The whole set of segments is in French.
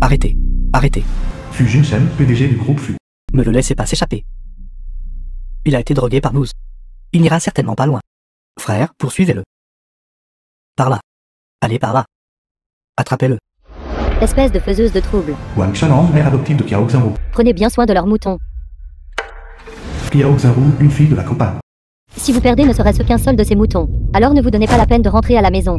Arrêtez. Arrêtez. Fu Jinshen, PDG du groupe Fu. Ne le laissez pas s'échapper. Il a été drogué par Luz. Il n'ira certainement pas loin. Frère, poursuivez-le. Par là. Allez par là. Attrapez-le. Espèce de faiseuse de troubles. Wang Shanang, mère adoptive de Kiao Xinru. Prenez bien soin de leurs moutons. Kiao Xinru, une fille de la campagne. Si vous perdez ne serait-ce qu'un seul de ces moutons, alors ne vous donnez pas la peine de rentrer à la maison.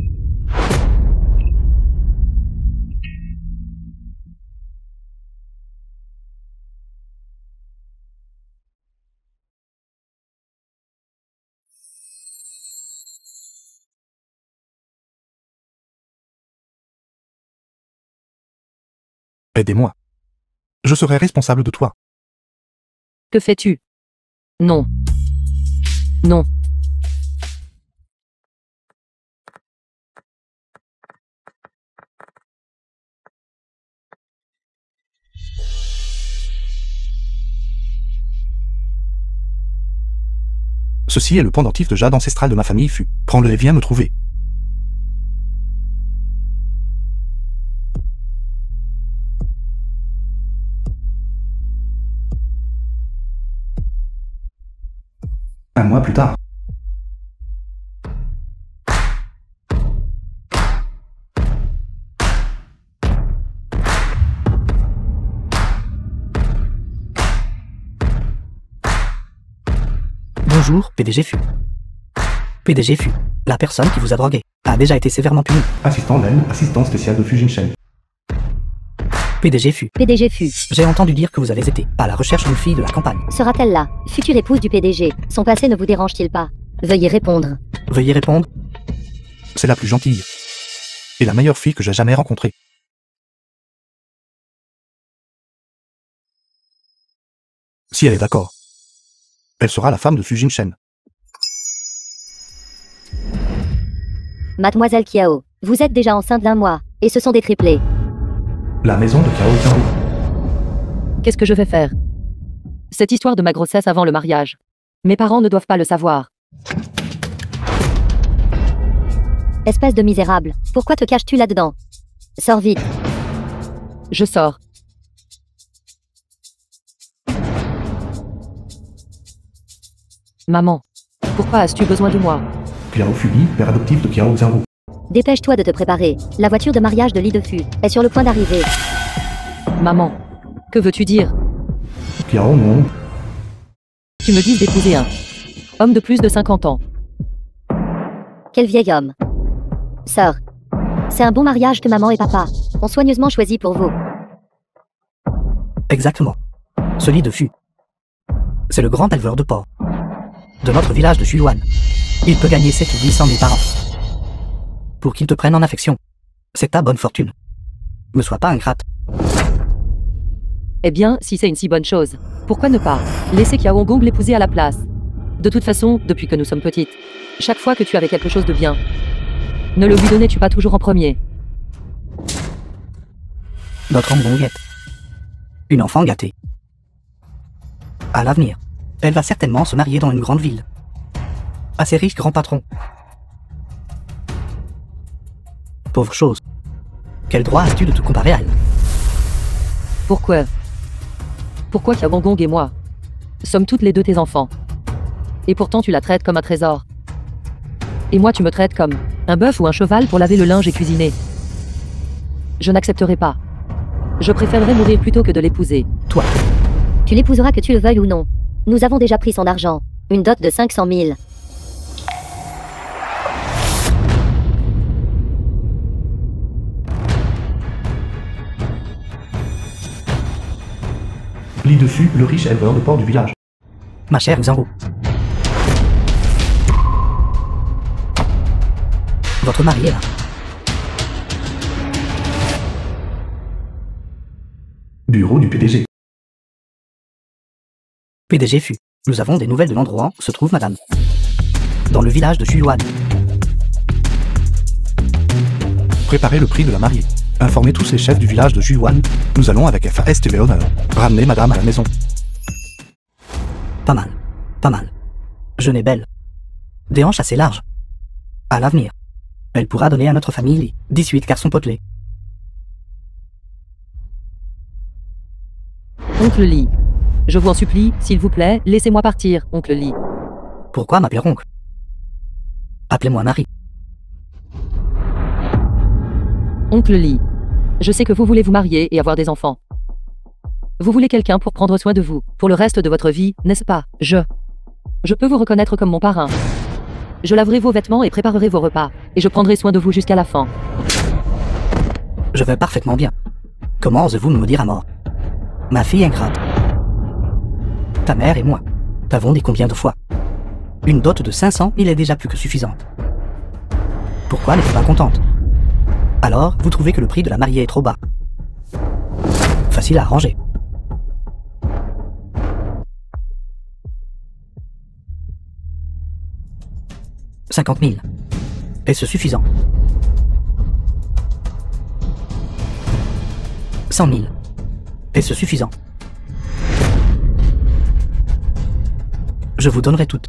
Aidez-moi. Je serai responsable de toi. Que fais-tu? Non. Non. Ceci est le pendentif de jade ancestral de ma famille Fu. Prends-le et viens me trouver. Un mois plus tard. Bonjour, PDG Fu. PDG Fu, la personne qui vous a drogué, a déjà été sévèrement punie. Assistant Len, assistant spécial de Fu Jinshen. PDG Fu, PDG Fu. j'ai entendu dire que vous avez été à la recherche d'une fille de la campagne. Sera-t-elle là, future épouse du PDG? Son passé ne vous dérange-t-il pas? Veuillez répondre. Veuillez répondre. C'est la plus gentille. Et la meilleure fille que j'ai jamais rencontrée. Si elle est d'accord, elle sera la femme de Fu Jinshen. Mademoiselle Kiao, vous êtes déjà enceinte d'1 mois, et ce sont des triplés. La maison de Kiao Xinru. Qu'est-ce que je vais faire? Cette histoire de ma grossesse avant le mariage. Mes parents ne doivent pas le savoir. Espèce de misérable, pourquoi te caches-tu là-dedans? Sors vite. Je sors. Maman, pourquoi as-tu besoin de moi? Kiao Fubi, père adoptif de Kiao Xinru. Dépêche-toi de te préparer, la voiture de mariage de Li de Fu est sur le point d'arriver. Maman, que veux-tu dire? Kiao non. Tu me dis d'épouser un homme de plus de 50 ans. Quel vieil homme. Sœur, c'est un bon mariage que maman et papa ont soigneusement choisi pour vous. Exactement. Celui de Fu. C'est le grand éleveur de porc. De notre village de Xuyuan. Il peut gagner 7 ou 800 000 par an. Pour qu'il te prenne en affection. C'est ta bonne fortune. Ne sois pas ingrate. Eh bien, si c'est une si bonne chose, pourquoi ne pas laisser Kiao Gong l'épouser à la place? De toute façon, depuis que nous sommes petites, chaque fois que tu avais quelque chose de bien, ne le lui donnais-tu pas toujours en premier? Notre Ambonguette. Une enfant gâtée. À l'avenir, elle va certainement se marier dans une grande ville. Assez riche grand patron. Pauvre chose. Quel droit as-tu de te comparer à elle? Pourquoi? Pourquoi Kiao Gong et moi sommes toutes les deux tes enfants? Et pourtant tu la traites comme un trésor. Et moi tu me traites comme un bœuf ou un cheval pour laver le linge et cuisiner. Je n'accepterai pas. Je préférerais mourir plutôt que de l'épouser. Toi. Tu l'épouseras que tu le veuilles ou non. Nous avons déjà pris son argent. Une dot de 500 000. Li de Fu, le riche éleveur de porc du village. Ma chère Xanru. Votre mari est là. Bureau du PDG. PDG Fu. Nous avons des nouvelles de l'endroit où se trouve madame. Dans le village de Xuyuan. Préparez le prix de la mariée. Informez tous les chefs du village de Xuyuan. Nous allons avec FAST et honneur ramener madame à la maison. Pas mal. Pas mal. Jeune et belle. Des hanches assez larges. À l'avenir, elle pourra donner à notre famille 18 garçons potelés. Oncle Lee. Je vous en supplie, s'il vous plaît, laissez-moi partir, oncle Lee. Pourquoi m'appeler oncle? Appelez-moi Marie. Oncle Lee. Je sais que vous voulez vous marier et avoir des enfants. Vous voulez quelqu'un pour prendre soin de vous, pour le reste de votre vie, n'est-ce pas? Je peux vous reconnaître comme mon parrain. Je laverai vos vêtements et préparerai vos repas, et je prendrai soin de vous jusqu'à la fin. Je vais parfaitement bien. Comment osez-vous me maudire à mort? Ma fille ingrate. Ta mère et moi t'avons dit combien de fois? Une dot de 500 000 est déjà plus que suffisante. Pourquoi n'êtes-vous pas contente? Alors, vous trouvez que le prix de la mariée est trop bas. Facile à arranger. « 50 000. Est-ce suffisant? 100 000. Est-ce suffisant? Je vous donnerai toutes.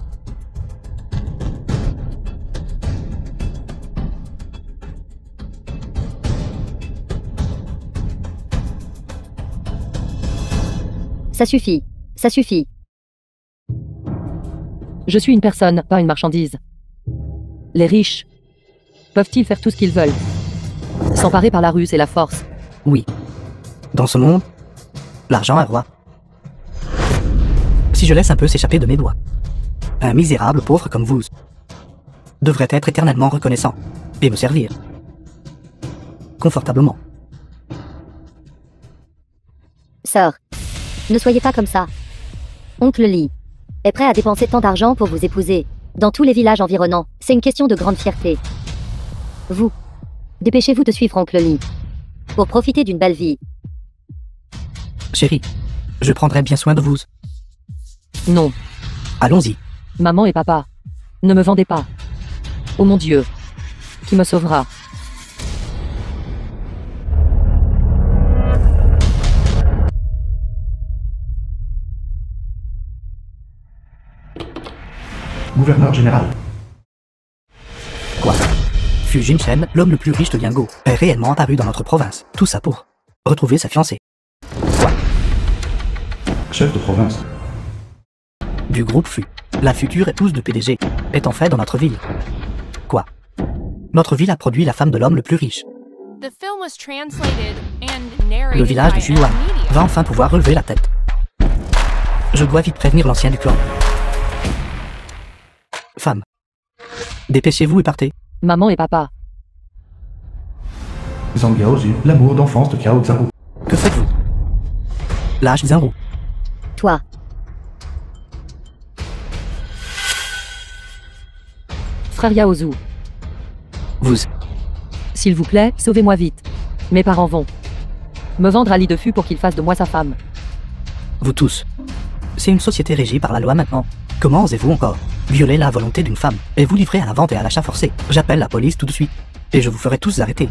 Ça suffit. Ça suffit. Je suis une personne, pas une marchandise. Les riches peuvent-ils faire tout ce qu'ils veulent? S'emparer par la ruse et la force? Oui. Dans ce monde, l'argent est roi. Si je laisse un peu s'échapper de mes doigts, un misérable pauvre comme vous devrait être éternellement reconnaissant et me servir confortablement. Sœur, ne soyez pas comme ça. Oncle Lee est prêt à dépenser tant d'argent pour vous épouser. Dans tous les villages environnants, c'est une question de grande fierté. Vous, dépêchez-vous de suivre Oncle Lee pour profiter d'une belle vie. Chérie, je prendrai bien soin de vous. Non. Allons-y. Maman et papa, ne me vendez pas. Oh mon Dieu, qui me sauvera? Gouverneur général. Quoi? Fu Jinchen, l'homme le plus riche de Liango, est réellement apparu dans notre province. Tout ça pour retrouver sa fiancée. Quoi? Chef de province. Du groupe Fu, la future épouse de PDG, est en fait dans notre ville. Quoi? Notre ville a produit la femme de l'homme le plus riche. Le village de Xuyuan va enfin pouvoir relever la tête. Je dois vite prévenir l'ancien du clan. Femme, dépêchez-vous et partez. Maman et papa. Zhang Yaozu, l'amour d'enfance de Kiao Zhao. Que faites-vous? Lâche Zhao. Toi, Frère Yaozu, Vous, s'il vous plaît, sauvez-moi vite. Mes parents vont me vendre à Lee de Fu pour qu'il fasse de moi sa femme. vous tous. C'est une société régie par la loi maintenant. Comment osez-vous encore violer la volonté d'une femme et vous livrer à la vente et à l'achat forcé? J'appelle la police tout de suite et je vous ferai tous arrêter.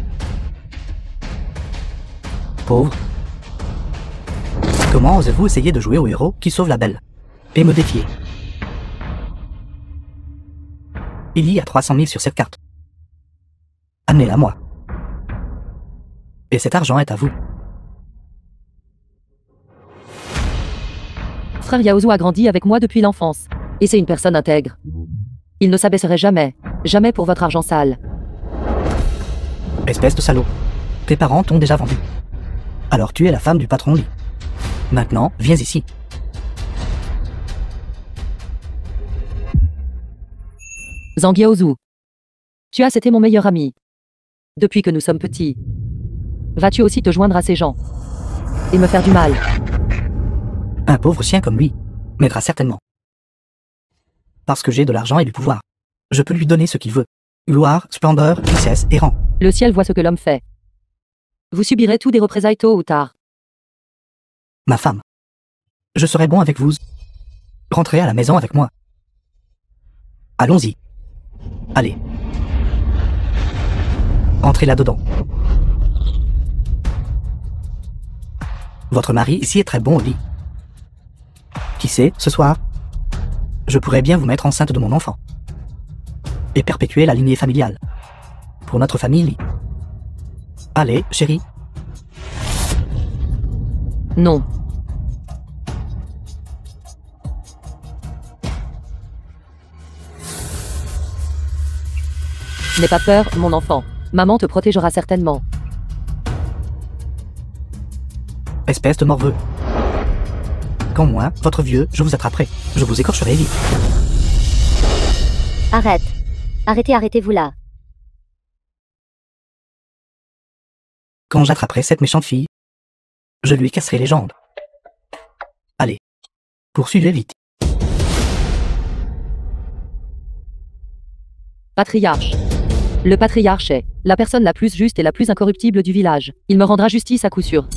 Pauvre. Comment osez-vous essayer de jouer au héros qui sauve la belle et me défier? Il y a 300 000 sur cette carte. Amenez-la moi. Et cet argent est à vous. Frère Yaozu a grandi avec moi depuis l'enfance. Et c'est une personne intègre. Il ne s'abaisserait jamais. Jamais pour votre argent sale. Espèce de salaud. Tes parents t'ont déjà vendu. Alors tu es la femme du patron Lee. Maintenant, viens ici. Zhang Yaozu. Tu as été mon meilleur ami. Depuis que nous sommes petits. Vas-tu aussi te joindre à ces gens et me faire du mal? Un pauvre chien comme lui m'aidera certainement. Parce que j'ai de l'argent et du pouvoir. Je peux lui donner ce qu'il veut. Gloire, splendeur, richesse et rang. Le ciel voit ce que l'homme fait. Vous subirez tous des représailles tôt ou tard. Ma femme. Je serai bon avec vous. Rentrez à la maison avec moi. Allons-y. Allez. Entrez là-dedans. Votre mari ici est très bon au lit. Qui sait, ce soir, je pourrais bien vous mettre enceinte de mon enfant. Et perpétuer la lignée familiale. Pour notre famille Lee. Allez, chérie. Non. N'aie pas peur, mon enfant. Maman te protégera certainement. Espèce de morveux. Quand moi, votre vieux, je vous attraperai. Je vous écorcherai vite. Arrête. Arrêtez-vous là. Quand j'attraperai cette méchante fille, je lui casserai les jambes. Allez, poursuivez vite. Patriarche. Le patriarche est la personne la plus juste et la plus incorruptible du village. Il me rendra justice à coup sûr.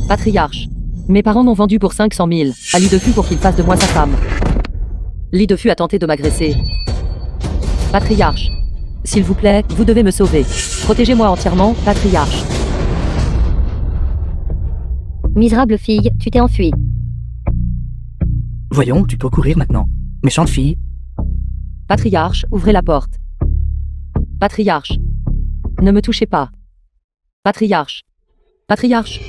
Patriarche. Mes parents m'ont vendu pour 500 000 à Lidefus pour qu'il fasse de moi sa femme. Lidefus a tenté de m'agresser. Patriarche. S'il vous plaît, vous devez me sauver. Protégez-moi entièrement, patriarche. Misérable fille, tu t'es enfuie. Voyons, tu peux courir maintenant. Méchante fille. Patriarche, ouvrez la porte. Patriarche. Ne me touchez pas. Patriarche. Patriarche.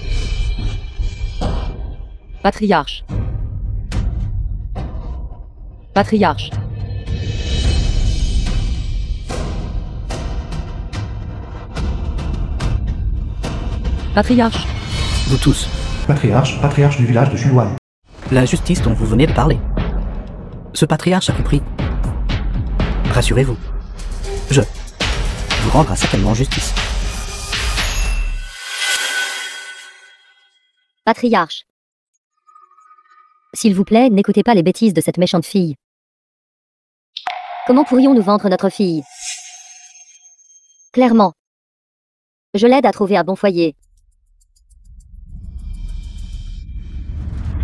Patriarche. Patriarche. Patriarche. Vous tous. Patriarche du village de Juan. La justice dont vous venez de parler. Ce patriarche a compris. Rassurez-vous. Je vous rendra certainement justice. Patriarche. S'il vous plaît, n'écoutez pas les bêtises de cette méchante fille. Comment pourrions-nous vendre notre fille? Clairement. Je l'aide à trouver un bon foyer.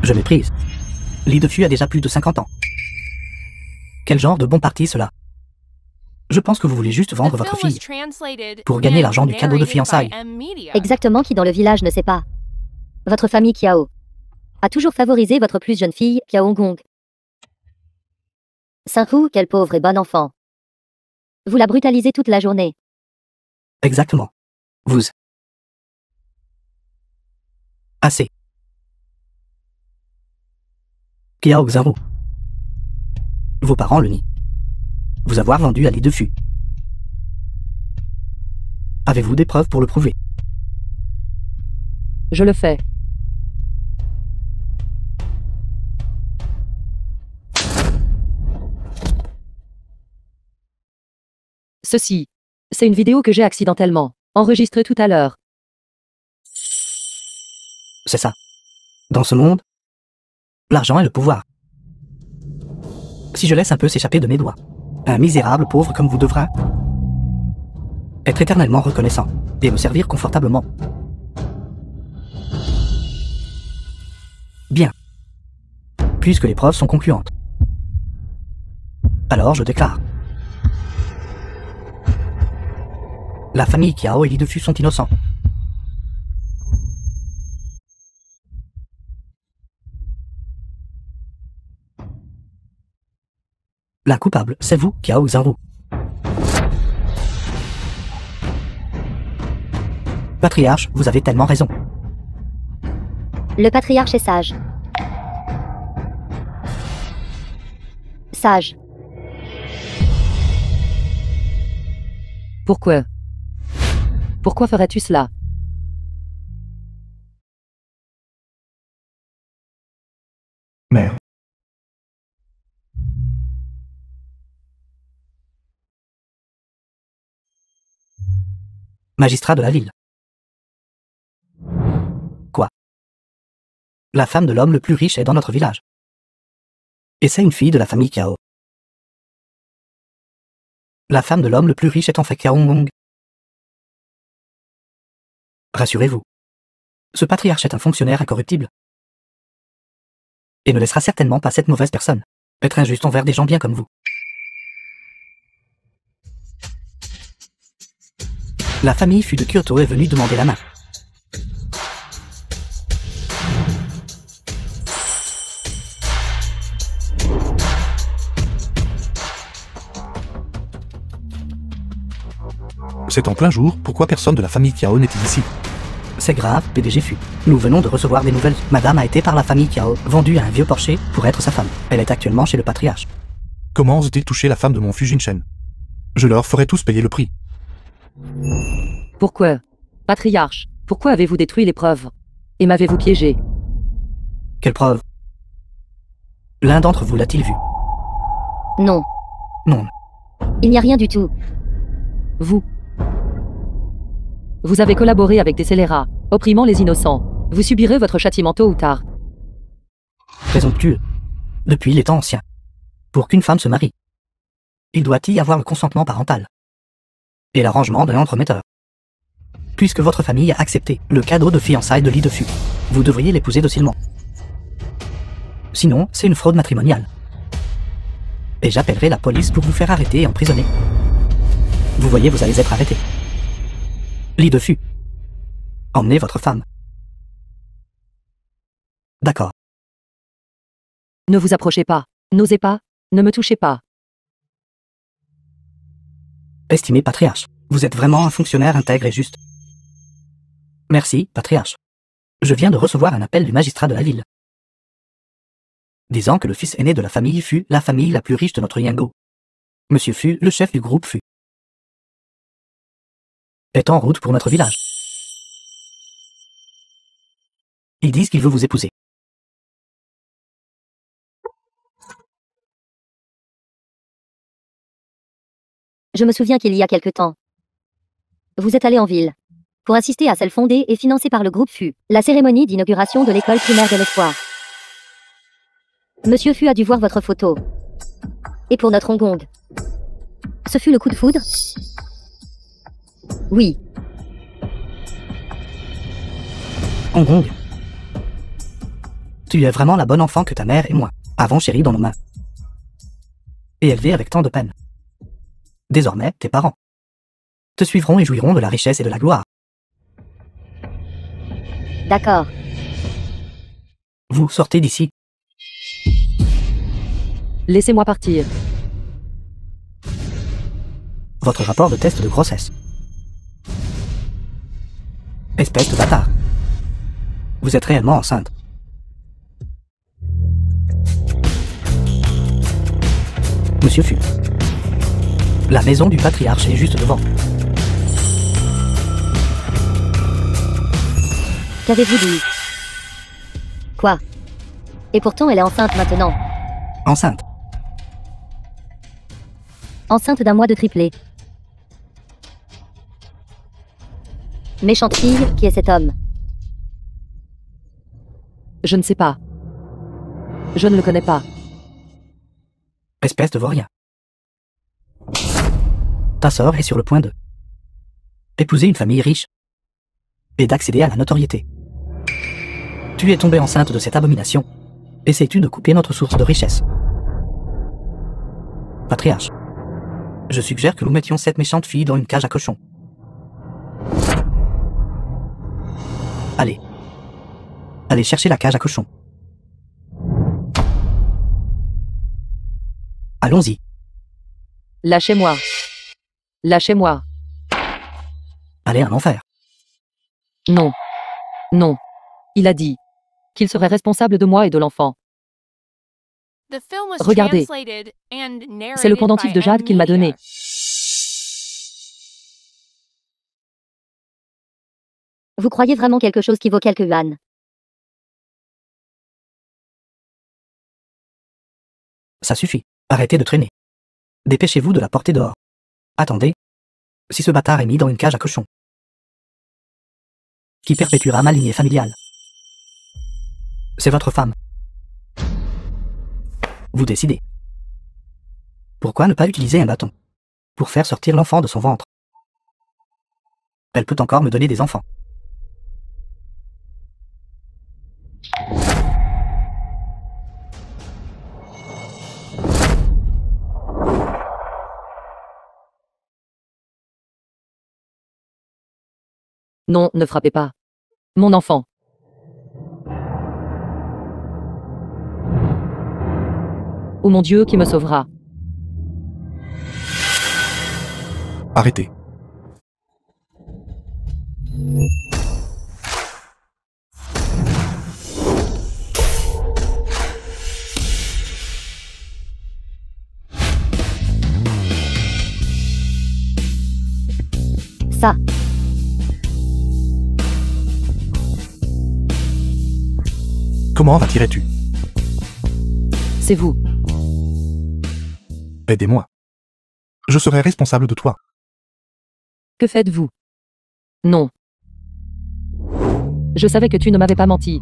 Je méprise. Lidefus a déjà plus de 50 ans. Quel genre de bon parti cela? Je pense que vous voulez juste vendre votre fille pour gagner l'argent du cadeau de fiançailles. Exactement, qui dans le village ne sait pas. Votre famille Kiao a toujours favorisé votre plus jeune fille, Kiao Gong. Saint-Hu, quel pauvre et bon enfant. Vous la brutalisez toute la journée. Exactement. Vous. Assez. Kiao Xaro. Vos parents le nient. Vous avoir vendu à Lidefus. Avez-vous des preuves pour le prouver? Je le fais. Ceci, c'est une vidéo que j'ai accidentellement enregistrée tout à l'heure. C'est ça. Dans ce monde, l'argent est le pouvoir. Si je laisse un peu s'échapper de mes doigts, un misérable pauvre comme vous devra être éternellement reconnaissant et me servir confortablement. Bien. Puisque les preuves sont concluantes. Alors je déclare. La famille Kiao et Lidefus sont innocents. La coupable, c'est vous, Kiao Xanru. Patriarche, vous avez tellement raison. Le patriarche est sage. Sage. Pourquoi? Pourquoi ferais-tu cela? Mère. Magistrat de la ville. Quoi? La femme de l'homme le plus riche est dans notre village. Et c'est une fille de la famille Kiao. La femme de l'homme le plus riche est en fait Kiao Gong. Rassurez-vous. Ce patriarche est un fonctionnaire incorruptible. Et ne laissera certainement pas cette mauvaise personne être injuste envers des gens bien comme vous. La famille fut de Kyoto est venue demander la main. C'est en plein jour, pourquoi personne de la famille Kiao n'est-il ici? C'est grave, PDG Fu. Nous venons de recevoir des nouvelles. Madame a été par la famille Kiao vendue à un vieux porcher pour être sa femme. Elle est actuellement chez le patriarche. Comment osent-ils toucher la femme de mon Fujin Shen? Je leur ferai tous payer le prix. Pourquoi? Patriarche, pourquoi avez-vous détruit les preuves? Et m'avez-vous piégé? Quelle preuve? L'un d'entre vous l'a-t-il vu? Non. Non. Il n'y a rien du tout. Vous avez collaboré avec des scélérats, opprimant les innocents. Vous subirez votre châtiment tôt ou tard. Présomptueux. Depuis les temps anciens. Pour qu'une femme se marie, il doit y avoir le consentement parental. Et l'arrangement de l'entremetteur. Puisque votre famille a accepté le cadeau de fiançailles de lit de fût, vous devriez l'épouser docilement. Sinon, c'est une fraude matrimoniale. Et j'appellerai la police pour vous faire arrêter et emprisonner. Vous voyez, vous allez être arrêté. Lit de fût. Emmenez votre femme. D'accord. Ne vous approchez pas. N'osez pas. Ne me touchez pas. Estimé patriarche, vous êtes vraiment un fonctionnaire intègre et juste. Merci, patriarche. Je viens de recevoir un appel du magistrat de la ville, disant que le fils aîné de la famille fut la famille la plus riche de notre Yango. Monsieur fut le chef du groupe fut. Est en route pour notre village. Ils disent qu'il veut vous épouser. Je me souviens qu'il y a quelque temps. Vous êtes allé en ville pour assister à celle fondée et financée par le groupe FU, la cérémonie d'inauguration de l'école primaire de l'espoir. Monsieur FU a dû voir votre photo. Et pour notre Hong Kong, ce fut le coup de foudre? Oui. Hong Kong. Tu es vraiment la bonne enfant que ta mère et moi avons chérie dans nos mains. Et élevée avec tant de peine. Désormais, tes parents te suivront et jouiront de la richesse et de la gloire. D'accord. Vous sortez d'ici. Laissez-moi partir. Votre rapport de test de grossesse. Espèce de bâtard. Vous êtes réellement enceinte. Monsieur Fu. La maison du patriarche est juste devant. Qu'avez-vous dit? Quoi? Et pourtant elle est enceinte maintenant. Enceinte. Enceinte d'un mois de triplé. Méchante fille, qui est cet homme? Je ne sais pas. Je ne le connais pas. Espèce de vaurien. Ta sœur est sur le point de épouser une famille riche et d'accéder à la notoriété. Tu es tombée enceinte de cette abomination. Essaies-tu de couper notre source de richesse? Patriarche, je suggère que nous mettions cette méchante fille dans une cage à cochons. Allez. Allez chercher la cage à cochons. Allons-y. Lâchez-moi. Lâchez-moi. Allez en enfer. Non. Non. Il a dit qu'il serait responsable de moi et de l'enfant. Regardez, C'est le pendentif de Jade qu'il m'a donné. Vous croyez vraiment quelque chose qui vaut quelques yuan? Ça suffit. Arrêtez de traîner. Dépêchez-vous de la porter dehors. Attendez. Si ce bâtard est mis dans une cage à cochons, qui perpétuera ma lignée familiale, c'est votre femme. Vous décidez. Pourquoi ne pas utiliser un bâton pour faire sortir l'enfant de son ventre? Elle peut encore me donner des enfants. Non, ne frappez pas. Mon enfant. Oh mon Dieu qui me sauvera. Arrêtez. ça. Comment en attirais-tu? C'est vous. Aidez-moi. Je serai responsable de toi. Que faites-vous? Non. Je savais que tu ne m'avais pas menti.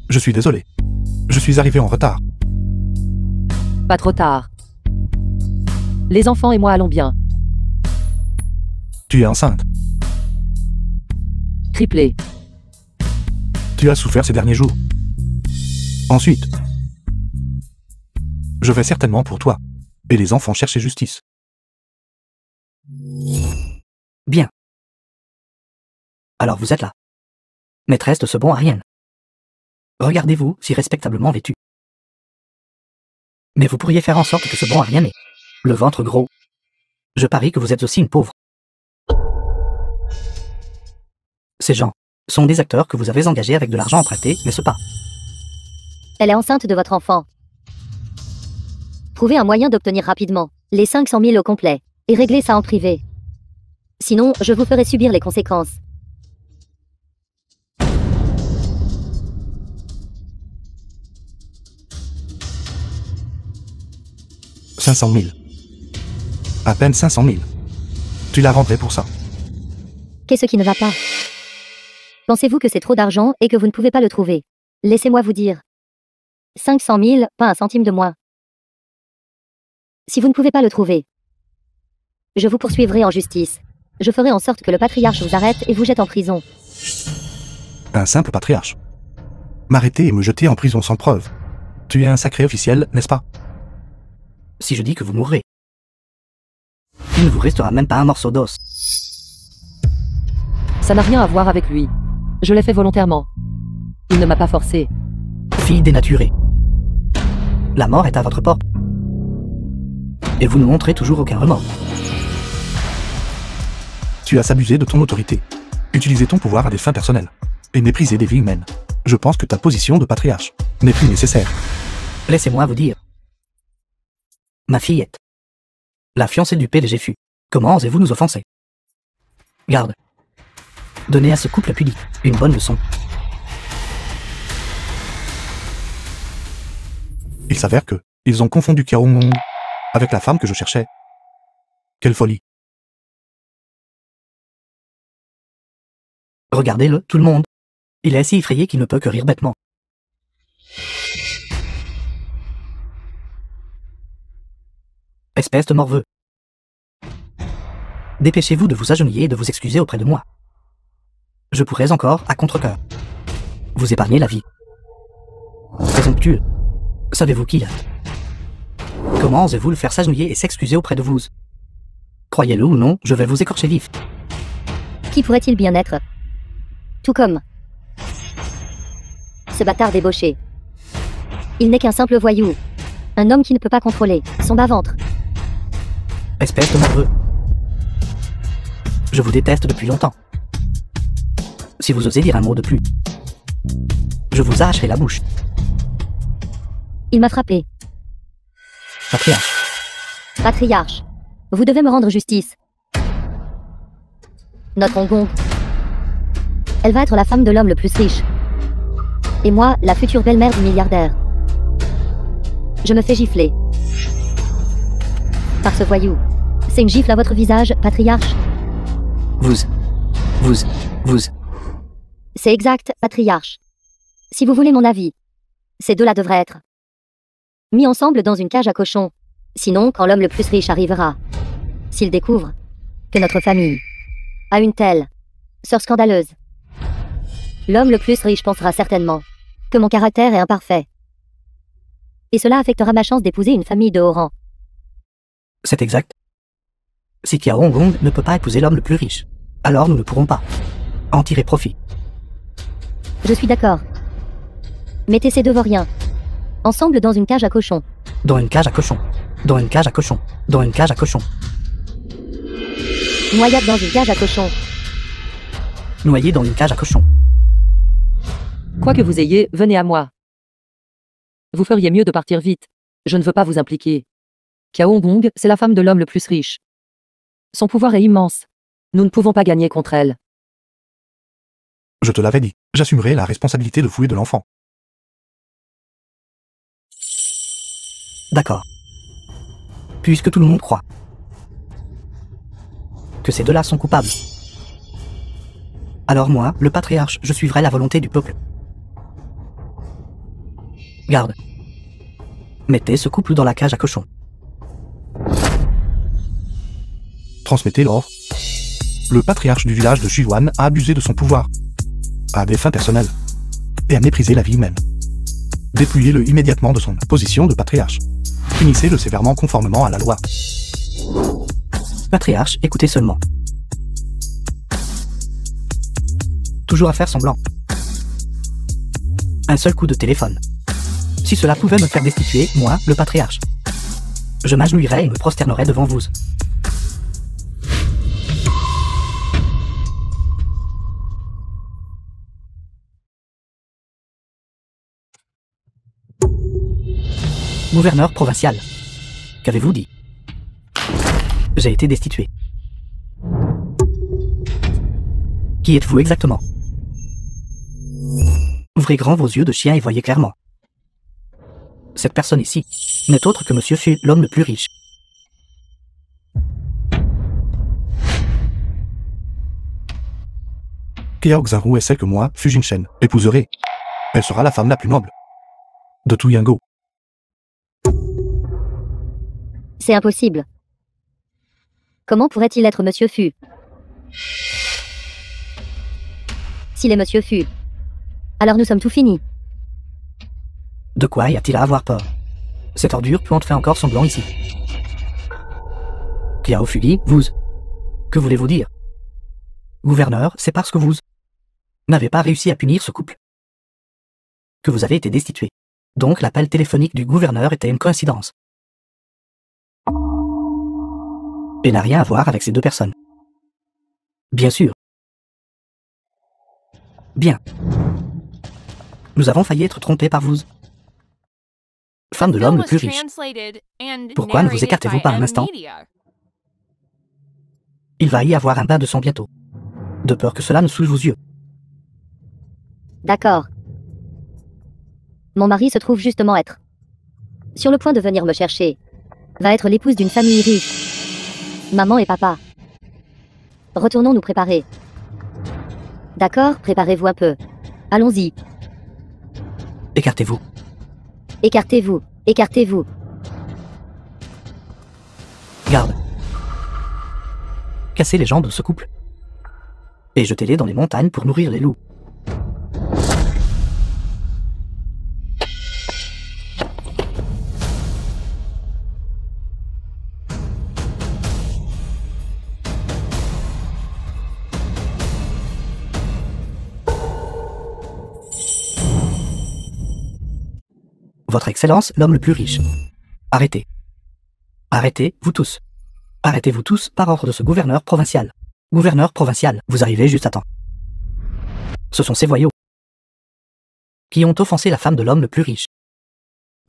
Je suis désolé. Je suis arrivé en retard. Pas trop tard. Les enfants et moi allons bien. Tu es enceinte. Triplé. Tu as souffert ces derniers jours. Ensuite, je vais certainement pour toi. Et les enfants chercher justice. Bien. Alors vous êtes là. Maîtresse de ce bon Ariane. Regardez-vous si respectablement vêtu. Mais vous pourriez faire en sorte que ce bon Ariane ait le ventre gros. Je parie que vous êtes aussi une pauvre. Ces gens sont des acteurs que vous avez engagés avec de l'argent emprunté, n'est-ce pas? Elle est enceinte de votre enfant. Trouvez un moyen d'obtenir rapidement les 500 000 au complet et réglez ça en privé. Sinon, je vous ferai subir les conséquences. « 500 000. À peine 500 000. Tu la rendrais pour ça. Qu'est-ce qui ne va pas? Pensez-vous que c'est trop d'argent et que vous ne pouvez pas le trouver? Laissez-moi vous dire. 500 000, pas un centime de moins. Si vous ne pouvez pas le trouver, je vous poursuivrai en justice. Je ferai en sorte que le patriarche vous arrête et vous jette en prison. Un simple patriarche. M'arrêter et me jeter en prison sans preuve. Tu es un sacré officiel, n'est-ce pas? Si je dis que vous mourrez, il ne vous restera même pas un morceau d'os. Ça n'a rien à voir avec lui. Je l'ai fait volontairement. Il ne m'a pas forcé. Fille dénaturée. La mort est à votre porte. Et vous ne montrez toujours aucun remords. Tu as abusé de ton autorité. Utilisé ton pouvoir à des fins personnelles. Et méprisé des vies humaines. Je pense que ta position de patriarche n'est plus nécessaire. Laissez-moi vous dire. Ma fillette. La fiancée du PDG fut. Comment osez-vous nous offenser? Garde. Donnez à ce couple puni une bonne leçon. Il s'avère que ils ont confondu Kiaomong avec la femme que je cherchais. Quelle folie. Regardez-le, tout le monde. Il est si effrayé qu'il ne peut que rire bêtement. Espèce de morveux. Dépêchez-vous de vous agenouiller et de vous excuser auprès de moi. Je pourrais encore, à contre-cœur, vous épargner la vie. Présomptueux. Savez-vous qui êtes? Comment osez-vous le faire s'agenouiller et s'excuser auprès de vous? Croyez-le ou non, je vais vous écorcher vif. Qui pourrait-il bien être? Tout comme ce bâtard débauché. Il n'est qu'un simple voyou. Un homme qui ne peut pas contrôler son bas-ventre. Espèce de morveux. Je vous déteste depuis longtemps. Si vous osez dire un mot de plus, je vous arracherai la bouche. Il m'a frappé. Patriarche. Patriarche. Vous devez me rendre justice. Notre Hong. Elle va être la femme de l'homme le plus riche. Et moi, la future belle-mère du milliardaire. Je me fais gifler. Par ce voyou. C'est une gifle à votre visage, patriarche. Vous. C'est exact, patriarche. Si vous voulez mon avis, ces deux-là devraient être mis ensemble dans une cage à cochons. Sinon, quand l'homme le plus riche arrivera, s'il découvre que notre famille a une telle sœur scandaleuse, l'homme le plus riche pensera certainement que mon caractère est imparfait. Et cela affectera ma chance d'épouser une famille de haut rang. C'est exact. Si Kiao Hong ne peut pas épouser l'homme le plus riche, alors nous ne pourrons pas en tirer profit. Je suis d'accord. Mettez ces deux vauriens ensemble dans une cage à cochons. Dans une cage à cochons. Dans une cage à cochons. Dans une cage à cochons. Noyade dans une cage à cochons. Noyé dans une cage à cochons. Quoi que vous ayez, venez à moi. Vous feriez mieux de partir vite. Je ne veux pas vous impliquer. Kiao Gong, c'est la femme de l'homme le plus riche. Son pouvoir est immense. Nous ne pouvons pas gagner contre elle. Je te l'avais dit, j'assumerai la responsabilité de fouiller de l'enfant. D'accord. Puisque tout le monde croit que ces deux-là sont coupables, alors moi, le patriarche, je suivrai la volonté du peuple. Garde. Mettez ce couple dans la cage à cochons. Transmettez l'ordre. Le patriarche du village de Shuwan a abusé de son pouvoir, à des fins personnelles, et a méprisé la vie humaine. Dépouillez-le immédiatement de son position de patriarche. Punissez-le sévèrement conformément à la loi. Patriarche, écoutez seulement. Toujours à faire semblant. Un seul coup de téléphone. Si cela pouvait me faire destituer, moi, le patriarche, je m'agenouillerais et me prosternerais devant vous. Gouverneur provincial, qu'avez-vous dit? J'ai été destitué. Qui êtes-vous exactement? Ouvrez grand vos yeux de chien et voyez clairement. Cette personne ici n'est autre que Monsieur Fu, l'homme le plus riche. Keao Xaru est celle que moi, Fu Jinshen, épouserai. Elle sera la femme la plus noble de tout Yango. C'est impossible. Comment pourrait-il être Monsieur Fu? S'il est Monsieur Fu, alors nous sommes tout finis. De quoi y a-t-il à avoir peur? Cette ordure puante fait encore semblant ici. Kiao Fuli, vous. Que voulez-vous dire? Gouverneur, c'est parce que vous n'avez pas réussi à punir ce couple que vous avez été destitué. Donc l'appel téléphonique du gouverneur était une coïncidence. Et n'a rien à voir avec ces deux personnes. Bien sûr. Bien. Nous avons failli être trompés par vous. Femme de l'homme le plus riche. Pourquoi ne vous écartez-vous pas un instant? Il va y avoir un bain de sang bientôt. De peur que cela ne souille vos yeux. D'accord. Mon mari se trouve justement être sur le point de venir me chercher. Va être l'épouse d'une famille riche. Maman et papa. Retournons nous préparer. D'accord, préparez-vous un peu. Allons-y. Écartez-vous. Écartez-vous. Écartez-vous. Garde. Cassez les jambes de ce couple. Et jetez-les dans les montagnes pour nourrir les loups. Votre Excellence, l'homme le plus riche. Arrêtez. Arrêtez, vous tous. Arrêtez-vous tous par ordre de ce gouverneur provincial. Gouverneur provincial, vous arrivez juste à temps. Ce sont ces voyous qui ont offensé la femme de l'homme le plus riche.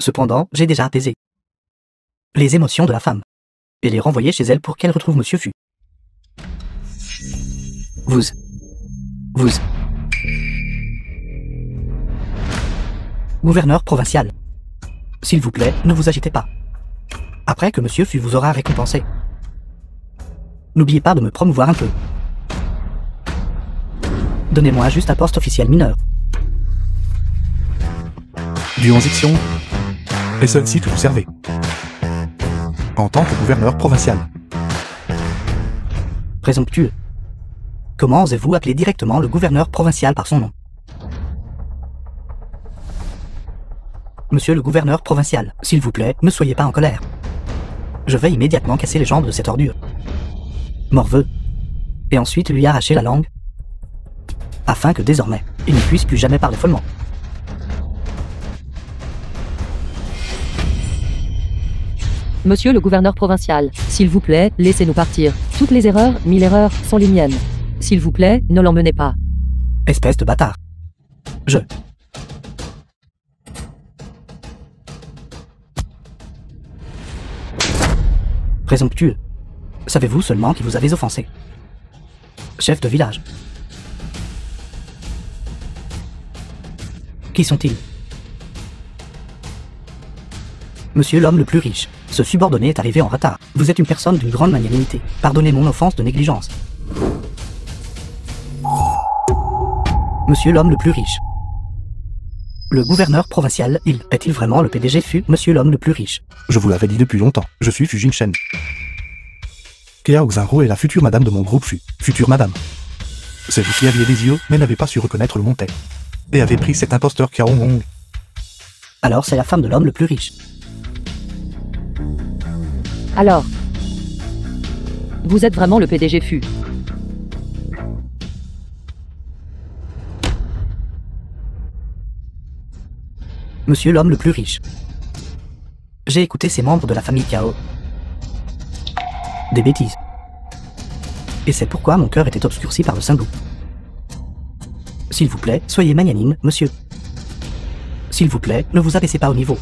Cependant, j'ai déjà apaisé les émotions de la femme et les renvoyé chez elle pour qu'elle retrouve Monsieur Fu. Vous. Gouverneur provincial. S'il vous plaît, ne vous agitez pas. Après que Monsieur Fu vous aura récompensé, n'oubliez pas de me promouvoir un peu. Donnez-moi juste un poste officiel mineur. Du Xiong est celle-ci que vous servez. En tant que gouverneur provincial. Présomptueux. Comment osez-vous appeler directement le gouverneur provincial par son nom? Monsieur le gouverneur provincial, s'il vous plaît, ne soyez pas en colère. Je vais immédiatement casser les jambes de cette ordure. Morveux. Et ensuite lui arracher la langue. Afin que désormais, il ne puisse plus jamais parler follement. Monsieur le gouverneur provincial, s'il vous plaît, laissez-nous partir. Toutes les erreurs, 1000 erreurs, sont les miennes. S'il vous plaît, ne l'emmenez pas. Espèce de bâtard. Je... Présomptueux. Savez-vous seulement qui vous avez offensé? Chef de village. Qui sont-ils? Monsieur l'homme le plus riche. Ce subordonné est arrivé en retard. Vous êtes une personne d'une grande magnanimité. Pardonnez mon offense de négligence. Monsieur l'homme le plus riche. Le gouverneur provincial, est-il vraiment le PDG FU, monsieur l'homme le plus riche? Je vous l'avais dit depuis longtemps, je suis Fu Jingchen. Kiao Xinru est la future madame de mon groupe Fu. Future madame. C'est vous qui aviez des yeux, mais n'avez pas su reconnaître le montet. Et avez pris cet imposteur Kiao Hong. Alors c'est la femme de l'homme le plus riche. Alors, vous êtes vraiment le PDG FU. Monsieur l'homme le plus riche. J'ai écouté ces membres de la famille Kiao. Des bêtises. Et c'est pourquoi mon cœur était obscurci par le Saint-Loup. S'il vous plaît, soyez magnanime, monsieur. S'il vous plaît, ne vous abaissez pas au niveau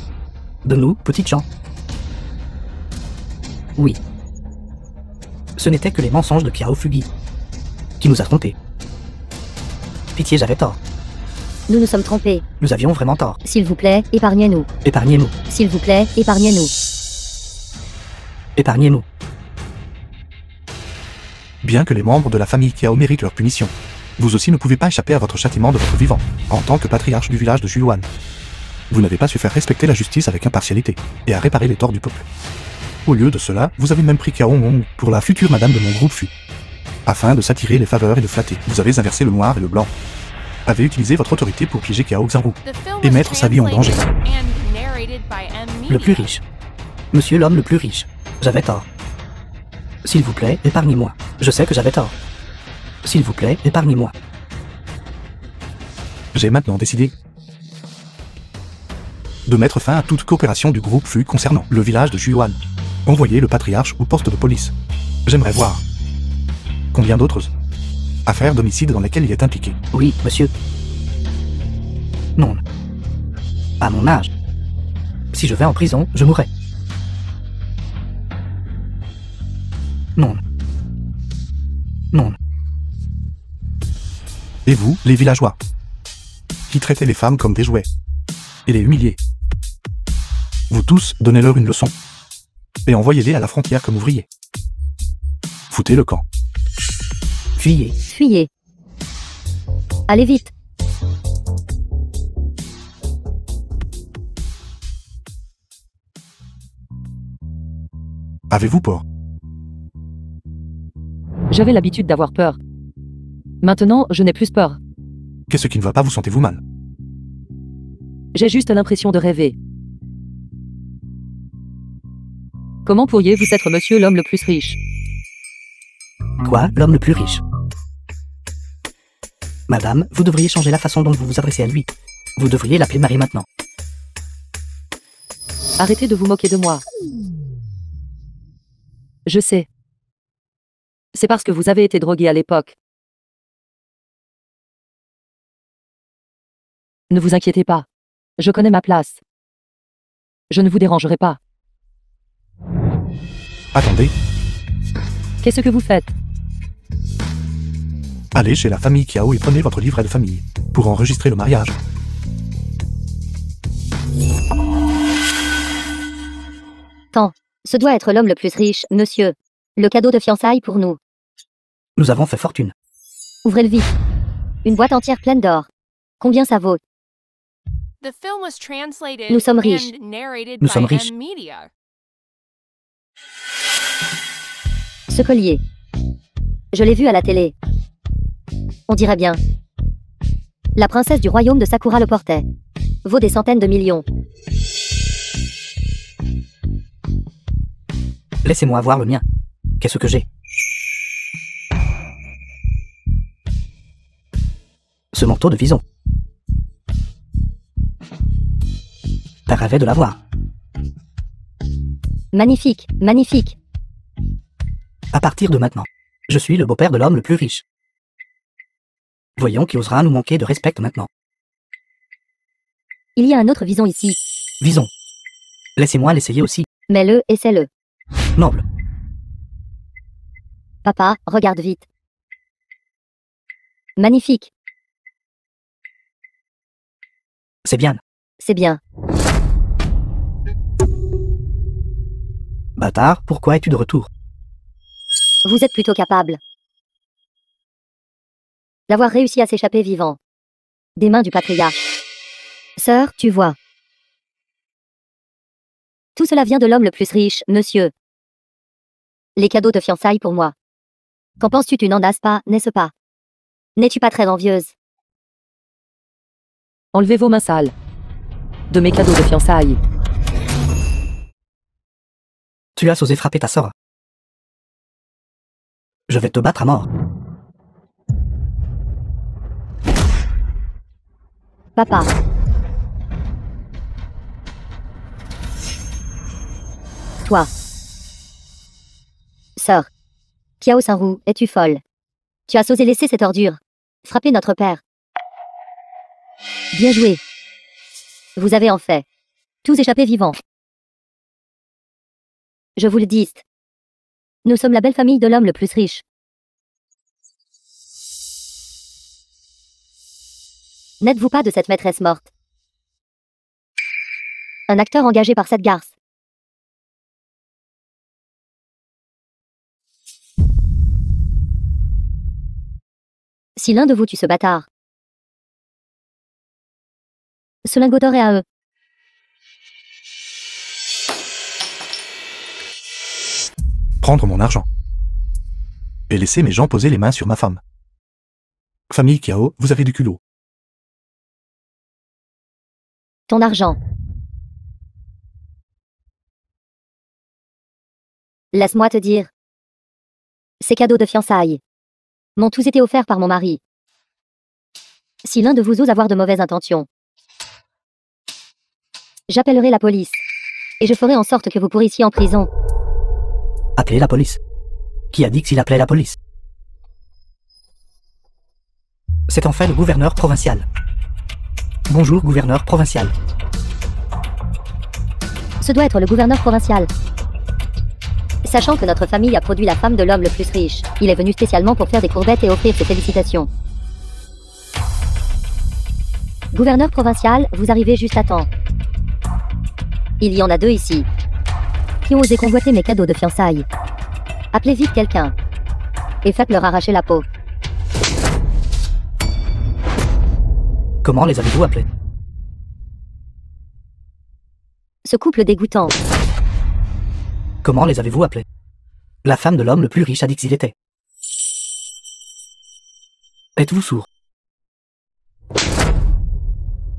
de nous, petites gens. Oui. Ce n'était que les mensonges de Kiao Fugi qui nous a trompés. Pitié, j'avais tort. Nous nous sommes trompés. Nous avions vraiment tort. S'il vous plaît, épargnez-nous. Épargnez-nous. S'il vous plaît, épargnez-nous. Épargnez-nous. Bien que les membres de la famille Kiao méritent leur punition, vous aussi ne pouvez pas échapper à votre châtiment de votre vivant, en tant que patriarche du village de Xuyuan. Vous n'avez pas su faire respecter la justice avec impartialité, et à réparer les torts du peuple. Au lieu de cela, vous avez même pris Kiao Hong pour la future madame de mon groupe Fu. Afin de s'attirer les faveurs et de flatter, vous avez inversé le noir et le blanc. Avez utilisé votre autorité pour piéger Kiao Xinru et mettre sa vie en danger. Le plus riche. Monsieur l'homme le plus riche. J'avais tort. S'il vous plaît, épargnez-moi. Je sais que j'avais tort. S'il vous plaît, épargnez-moi. J'ai maintenant décidé de mettre fin à toute coopération du groupe Fu concernant le village de Xuyuan. Envoyez le patriarche au poste de police. J'aimerais voir combien d'autres affaires d'homicide dans lesquelles il est impliqué. Oui, monsieur. Non. À mon âge. Si je vais en prison, je mourrai. Non. Non. Et vous, les villageois, qui traitez les femmes comme des jouets et les humiliez, vous tous, donnez-leur une leçon et envoyez-les à la frontière comme ouvriers. Foutez le camp. Fuyez. Fuyez. Allez vite. Avez-vous peur? J'avais l'habitude d'avoir peur. Maintenant, je n'ai plus peur. Qu'est-ce qui ne va pas? Vous sentez-vous mal? J'ai juste l'impression de rêver. Comment pourriez-vous être monsieur l'homme le plus riche? Quoi, l'homme le plus riche? Madame, vous devriez changer la façon dont vous vous adressez à lui. Vous devriez l'appeler Marie maintenant. Arrêtez de vous moquer de moi. Je sais. C'est parce que vous avez été drogué à l'époque. Ne vous inquiétez pas. Je connais ma place. Je ne vous dérangerai pas. Attendez, Qu'est-ce que vous faites? allez chez la famille Kiao et prenez votre livret de famille pour enregistrer le mariage. Ce doit être l'homme le plus riche, monsieur. Le cadeau de fiançailles pour nous. Nous avons fait fortune. Ouvrez-le vite. Une boîte entière pleine d'or. Combien ça vaut? Nous sommes riches. Nous sommes riches. Ce collier. Je l'ai vu à la télé. On dirait bien. La princesse du royaume de Sakura le portait. Vaut des centaines de millions. Laissez-moi voir le mien. Qu'est-ce que j'ai? Ce manteau de vison. T'as rêvé de l'avoir. Magnifique, magnifique. À partir de maintenant, je suis le beau-père de l'homme le plus riche. Voyons qui osera nous manquer de respect maintenant. Il y a un autre vison ici. Vison. Laissez-moi l'essayer aussi. Mets-le, essaie-le. Noble. Papa, regarde vite. Magnifique, C'est bien. c'est bien. Bâtard, pourquoi es-tu de retour? Vous êtes plutôt capable d'avoir réussi à s'échapper vivant des mains du patriarche. Sœur, tu vois. Tout cela vient de l'homme le plus riche, monsieur. Les cadeaux de fiançailles pour moi. Qu'en penses-tu? Tu n'en as pas, n'est-ce pas? N'es-tu pas très envieuse? Enlevez vos mains sales de mes cadeaux de fiançailles. Tu as osé frapper ta sœur. Je vais te battre à mort. Papa. Toi. Sœur. Kiao Saint-Roux, es-tu folle? Tu as osé laisser cette ordure frapper notre père. Bien joué. Vous avez en fait tous échappé vivants. Je vous le dis. Nous sommes la belle famille de l'homme le plus riche. N'êtes-vous pas de cette maîtresse morte? Un acteur engagé par cette garce. Si l'un de vous tue ce bâtard, ce lingot d'or est à eux. Prendre mon argent. Et laisser mes gens poser les mains sur ma femme. Famille Kiao, vous avez du culot. Ton argent. Laisse-moi te dire. Ces cadeaux de fiançailles m'ont tous été offerts par mon mari. Si l'un de vous ose avoir de mauvaises intentions, j'appellerai la police. Et je ferai en sorte que vous pourrissiez en prison. Appelez la police. Qui a dit qu'il appelait la police? C'est en fait le gouverneur provincial. Bonjour, gouverneur provincial. Ce doit être le gouverneur provincial. Sachant que notre famille a produit la femme de l'homme le plus riche, il est venu spécialement pour faire des courbettes et offrir ses félicitations. Gouverneur provincial, vous arrivez juste à temps. Il y en a deux ici qui ont osé convoiter mes cadeaux de fiançailles. Appelez vite quelqu'un et faites-leur arracher la peau. Comment les avez-vous appelés? Ce couple dégoûtant. Comment les avez-vous appelés? La femme de l'homme le plus riche a dit qu'il était. Êtes-vous sourd?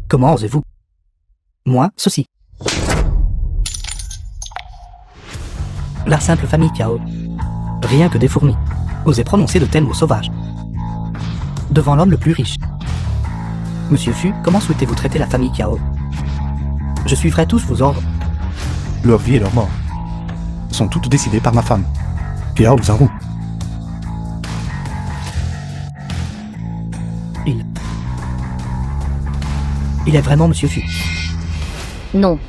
Comment osez-vous? Moi, ceci. La simple famille Kiao. Rien que des fourmis. Osez prononcer de tels mots sauvages. Devant l'homme le plus riche. Monsieur Fu, comment souhaitez-vous traiter la famille Kiao? Je suivrai tous vos ordres. Leur vie et leur mort sont toutes décidées par ma femme, Kiao Saint-Roux. Il est vraiment Monsieur Fu. Non.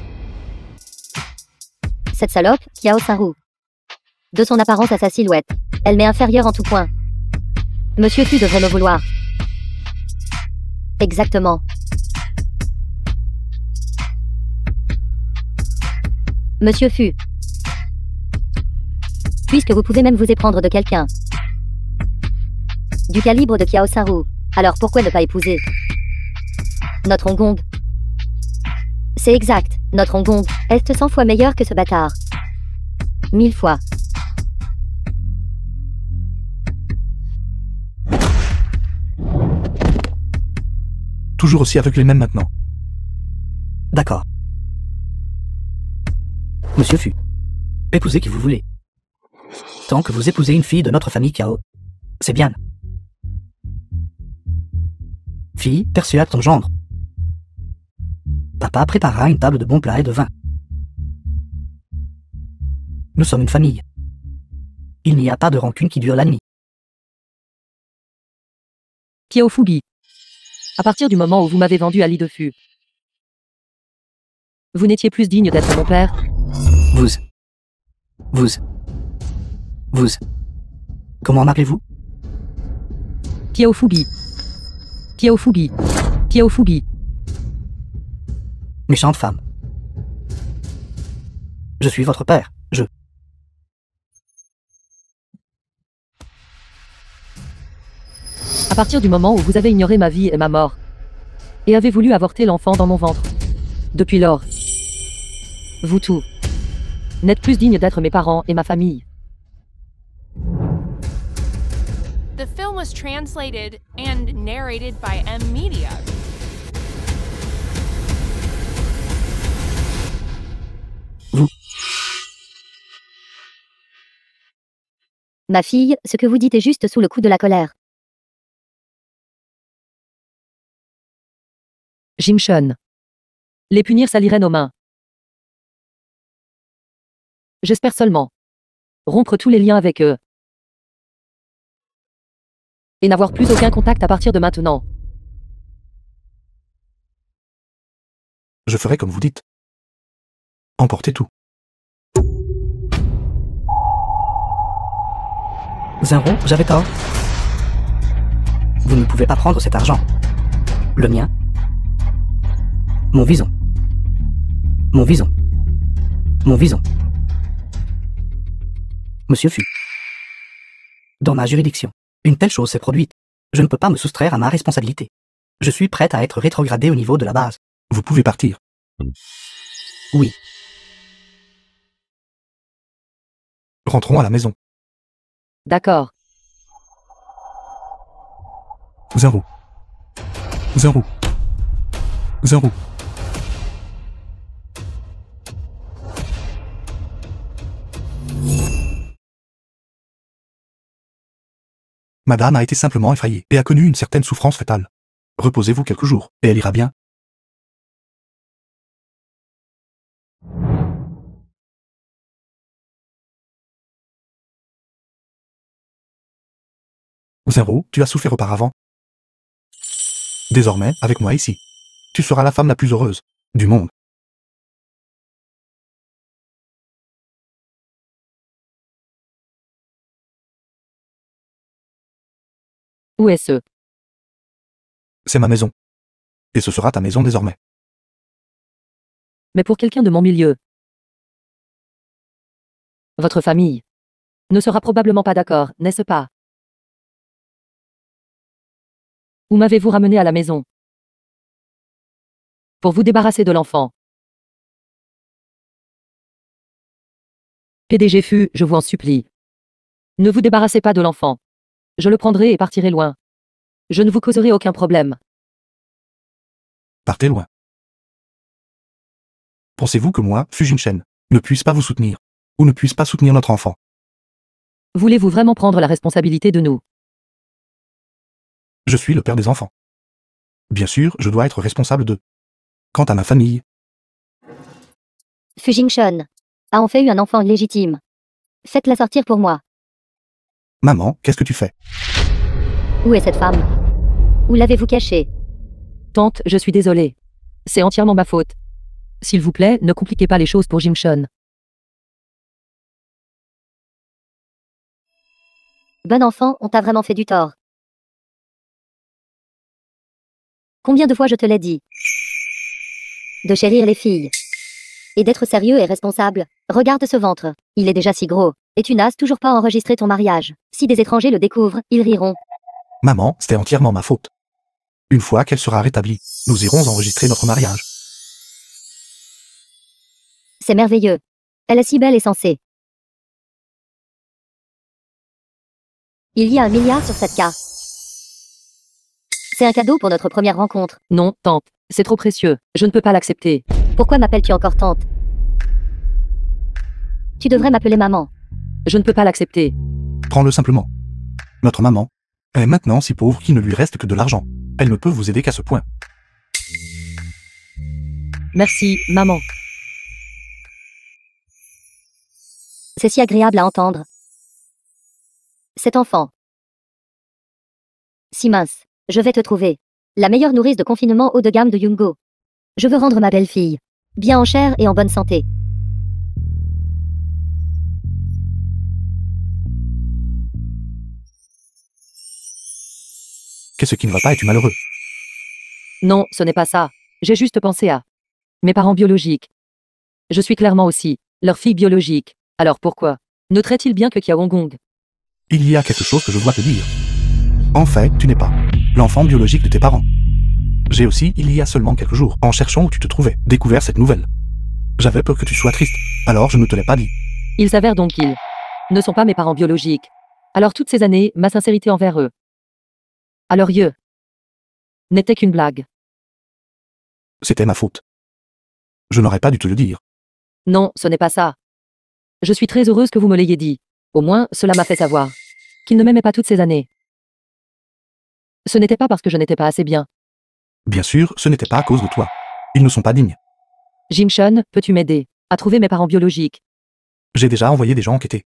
Cette salope, Kiao Saint-Roux. De son apparence à sa silhouette, elle m'est inférieure en tout point. Monsieur Fu devrait me vouloir. Exactement. Monsieur Fu. Puisque vous pouvez même vous éprendre de quelqu'un du calibre de Kiao Saint-Roux, alors pourquoi ne pas épouser notre Hong. C'est exact, notre Hong est 100 fois meilleur que ce bâtard. 1000 fois. Toujours aussi avec les mêmes maintenant. D'accord. Monsieur Fu. Épousez qui vous voulez. Tant que vous épousez une fille de notre famille Kiao, c'est bien. Fille, persuade ton gendre. Papa préparera une table de bons plats et de vin. Nous sommes une famille. Il n'y a pas de rancune qui dure la nuit. Kiao Fubi. À partir du moment où vous m'avez vendu à Li de Fu, vous n'étiez plus digne d'être mon père. Comment m'appelez-vous? Kiaofugi. Kiaofugi. Kiaofugi. Méchante femme. Je suis votre père. À partir du moment où vous avez ignoré ma vie et ma mort, et avez voulu avorter l'enfant dans mon ventre, depuis lors, vous tous n'êtes plus dignes d'être mes parents et ma famille. The film was translated and narrated by M Media. Ma fille, ce que vous dites est juste sous le coup de la colère. Jim-Shun. Les punir salirait nos mains. J'espère seulement rompre tous les liens avec eux et n'avoir plus aucun contact à partir de maintenant. Je ferai comme vous dites. Emportez tout. Zinro, j'avais tort. Vous ne pouvez pas prendre cet argent. Le mien. Mon vison. Mon vison. Mon vison. Monsieur Fu. Dans ma juridiction, une telle chose s'est produite. Je ne peux pas me soustraire à ma responsabilité. Je suis prête à être rétrogradée au niveau de la base. Vous pouvez partir. Oui. Rentrons à la maison. D'accord. Zinro. Zinro. Zinro. Madame a été simplement effrayée et a connu une certaine souffrance fétale. Reposez-vous quelques jours, et elle ira bien. Zinro, tu as souffert auparavant. Désormais, avec moi ici, tu seras la femme la plus heureuse du monde. Où est-ce? C'est ma maison. Et ce sera ta maison désormais. Mais pour quelqu'un de mon milieu, votre famille ne sera probablement pas d'accord, n'est-ce pas? Où m'avez-vous ramené à la maison? Pour vous débarrasser de l'enfant. PDG Fu, je vous en supplie. Ne vous débarrassez pas de l'enfant. Je le prendrai et partirai loin. Je ne vous causerai aucun problème. Partez loin. Pensez-vous que moi, Fu Jin-Shen, ne puisse pas vous soutenir, ou ne puisse pas soutenir notre enfant? Voulez-vous vraiment prendre la responsabilité de nous? Je suis le père des enfants. Bien sûr, je dois être responsable d'eux. Quant à ma famille, Fu Jingshun a en fait eu un enfant légitime. Faites-la sortir pour moi. maman, qu'est-ce que tu fais? Où est cette femme? Où l'avez-vous cachée? Tante, je suis désolée. C'est entièrement ma faute. S'il vous plaît, ne compliquez pas les choses pour Jim-Shun. Bon enfant, on t'a vraiment fait du tort. Combien de fois je te l'ai dit? De chérir les filles. Et d'être sérieux et responsable. Regarde ce ventre. Il est déjà si gros. Et tu n'as toujours pas enregistré ton mariage. Si des étrangers le découvrent, ils riront. Maman, c'était entièrement ma faute. Une fois qu'elle sera rétablie, nous irons enregistrer notre mariage. C'est merveilleux. Elle est si belle et sensée. Il y a 1 milliard sur cette carte. C'est un cadeau pour notre première rencontre. Non, tante, c'est trop précieux. Je ne peux pas l'accepter. Pourquoi m'appelles-tu encore tante? Tu devrais m'appeler maman. Je ne peux pas l'accepter. Prends-le simplement. Notre maman est maintenant si pauvre qu'il ne lui reste que de l'argent. Elle ne peut vous aider qu'à ce point. Merci, maman. C'est si agréable à entendre. Cet enfant. Si mince. Je vais te trouver. La meilleure nourrice de confinement haut de gamme de Yungo. Je veux rendre ma belle-fille bien en chair et en bonne santé. Qu'est-ce qui ne va pas? Es-tu malheureux? Non, ce n'est pas ça. J'ai juste pensé à mes parents biologiques. Je suis clairement aussi leur fille biologique. Alors pourquoi noteraient-ils bien que Kiawongong? Il y a quelque chose que je dois te dire. En fait, tu n'es pas l'enfant biologique de tes parents. J'ai aussi, il y a seulement quelques jours, en cherchant où tu te trouvais, découvert cette nouvelle. J'avais peur que tu sois triste, alors je ne te l'ai pas dit. Il s'avère donc qu'ils ne sont pas mes parents biologiques. Alors toutes ces années, ma sincérité envers eux, à leurs yeux, n'était qu'une blague. C'était ma faute. Je n'aurais pas dû te le dire. Non, ce n'est pas ça. Je suis très heureuse que vous me l'ayez dit. Au moins, cela m'a fait savoir qu'ils ne m'aimaient pas toutes ces années. Ce n'était pas parce que je n'étais pas assez bien. Bien sûr, ce n'était pas à cause de toi. Ils ne sont pas dignes. Jim-Shun, peux-tu m'aider à trouver mes parents biologiques? J'ai déjà envoyé des gens enquêter.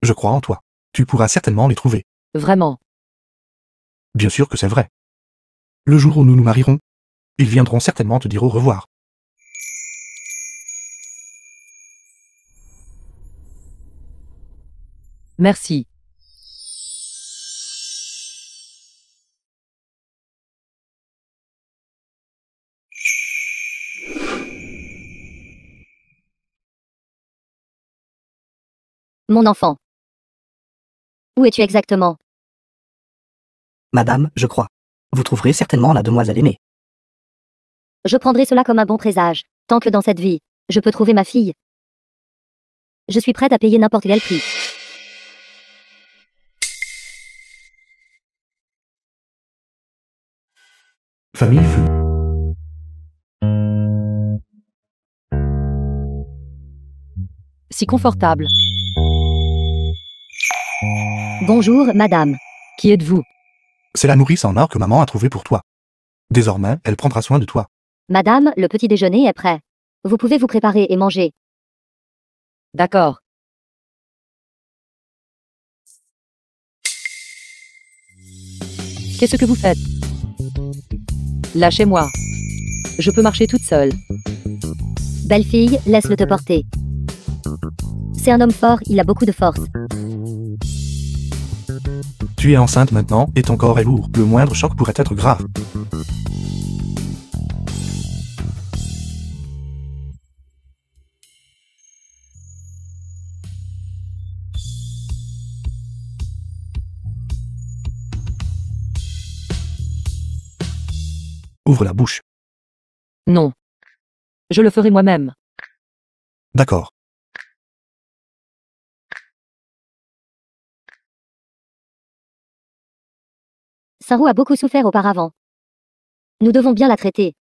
Je crois en toi. Tu pourras certainement les trouver. Vraiment. Bien sûr que c'est vrai. Le jour où nous nous marierons, ils viendront certainement te dire au revoir. Merci. Mon enfant. Où es-tu exactement? Madame, je crois. Vous trouverez certainement la demoiselle aimée. Je prendrai cela comme un bon présage. Tant que dans cette vie, je peux trouver ma fille. Je suis prête à payer n'importe quel prix. Famille Fu. Si confortable. Bonjour, madame. Qui êtes-vous? C'est la nourrice en or que maman a trouvée pour toi. Désormais, elle prendra soin de toi. Madame, le petit déjeuner est prêt. Vous pouvez vous préparer et manger. D'accord. Qu'est-ce que vous faites? Lâchez-moi. Je peux marcher toute seule. Belle fille, laisse-le te porter. C'est un homme fort, il a beaucoup de force. Tu es enceinte maintenant et ton corps est lourd. Le moindre choc pourrait être grave. Ouvre la bouche. Non. Je le ferai moi-même. D'accord. Saru a beaucoup souffert auparavant. Nous devons bien la traiter.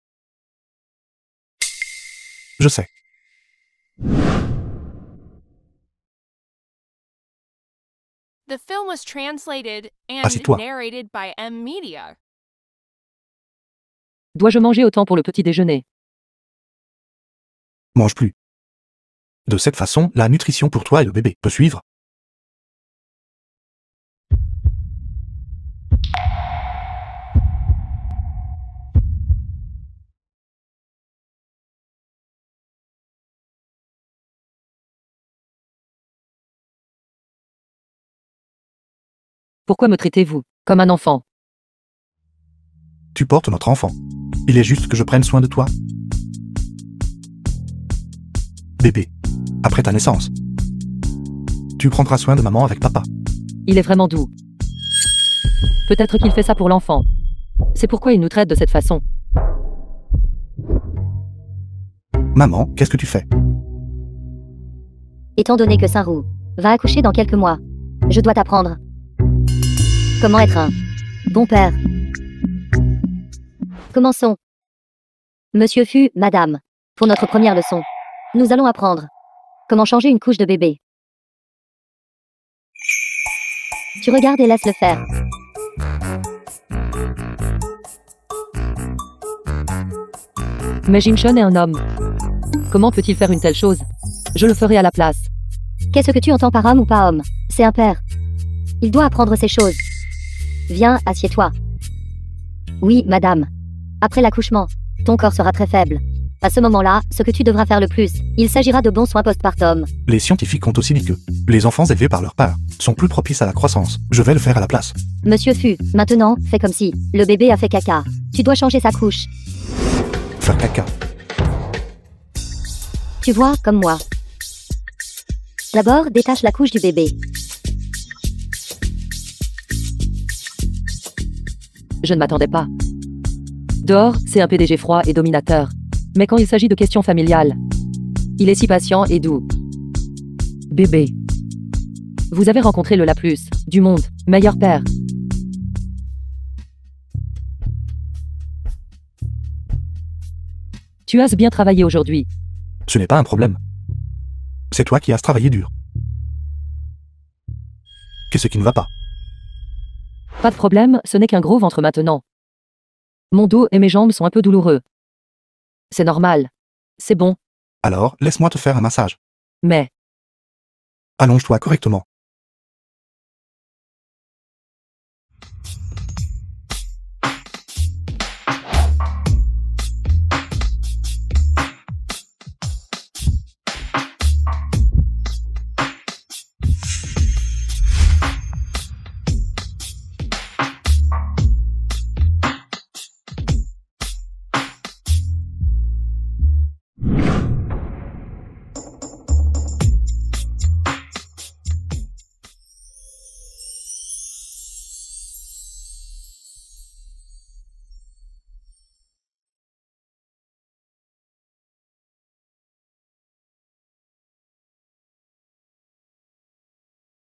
Je sais. The film was translated and Assieds-toi. narrated by M Media. Dois-je manger autant pour le petit déjeuner? Mange plus. De cette façon, la nutrition pour toi et le bébé peut suivre. Pourquoi me traitez-vous comme un enfant? Tu portes notre enfant. Il est juste que je prenne soin de toi. Bébé, après ta naissance, tu prendras soin de maman avec papa. Il est vraiment doux. Peut-être qu'il fait ça pour l'enfant. C'est pourquoi il nous traite de cette façon. Maman, qu'est-ce que tu fais? Étant donné que Saru va accoucher dans quelques mois, je dois t'apprendre comment être un bon père. Commençons. Monsieur Fu, madame, pour notre première leçon, nous allons apprendre comment changer une couche de bébé. Tu regardes et laisse le faire. Mais Jim-Shun est un homme. Comment peut-il faire une telle chose? Je le ferai à la place. Qu'est-ce que tu entends par homme ou pas homme? C'est un père. Il doit apprendre ces choses. Viens, assieds-toi. Oui, madame. Après l'accouchement, ton corps sera très faible. À ce moment-là, ce que tu devras faire le plus, il s'agira de bons soins postpartum. Les scientifiques ont aussi dit que les enfants élevés par leur père sont plus propices à la croissance. Je vais le faire à la place. Monsieur Fu, maintenant, fais comme si le bébé a fait caca. Tu dois changer sa couche. Faire caca. Tu vois, comme moi. D'abord, détache la couche du bébé. Je ne m'attendais pas. Dehors, c'est un PDG froid et dominateur. Mais quand il s'agit de questions familiales, il est si patient et doux. Bébé. Vous avez rencontré le la plus du monde, meilleur père. Tu as bien travaillé aujourd'hui. Ce n'est pas un problème. C'est toi qui as travaillé dur. Qu'est-ce qui ne va pas? Pas de problème, ce n'est qu'un gros ventre maintenant. Mon dos et mes jambes sont un peu douloureux. C'est normal. C'est bon. Alors, laisse-moi te faire un massage. Mais, Allonge-toi correctement.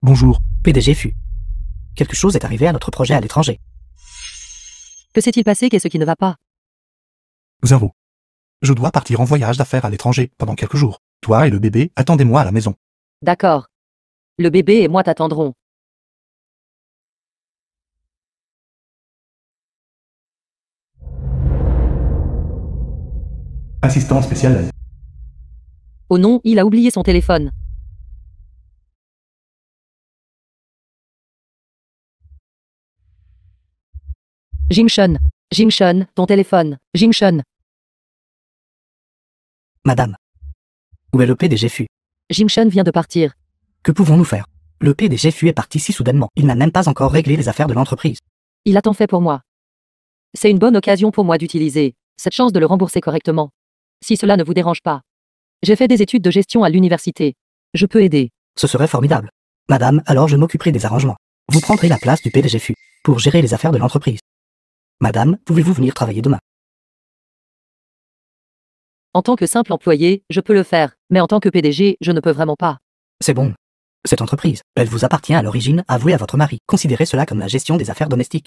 Bonjour. PDG Fu. Quelque chose est arrivé à notre projet à l'étranger. que s'est-il passé? Qu'est-ce qui ne va pas? Zéro. Je dois partir en voyage d'affaires à l'étranger pendant quelques jours. Toi et le bébé, attendez-moi à la maison. D'accord. Le bébé et moi t'attendrons. Assistant spécial. Oh non, il a oublié son téléphone. Jingshun. Jingshun, ton téléphone. Jingshun. Madame. Où est le PDG Fu? Jingshun vient de partir. Que pouvons-nous faire? Le PDG Fu est parti si soudainement. Il n'a même pas encore réglé les affaires de l'entreprise. Il a tant fait pour moi. C'est une bonne occasion pour moi d'utiliser cette chance de le rembourser correctement. Si cela ne vous dérange pas. J'ai fait des études de gestion à l'université. Je peux aider. Ce serait formidable. Madame, alors je m'occuperai des arrangements. Vous prendrez la place du PDG Fu pour gérer les affaires de l'entreprise. Madame, pouvez-vous venir travailler demain? En tant que simple employé, je peux le faire, mais en tant que PDG, je ne peux vraiment pas. C'est bon. Cette entreprise, elle vous appartient à l'origine, avouez à votre mari. Considérez cela comme la gestion des affaires domestiques.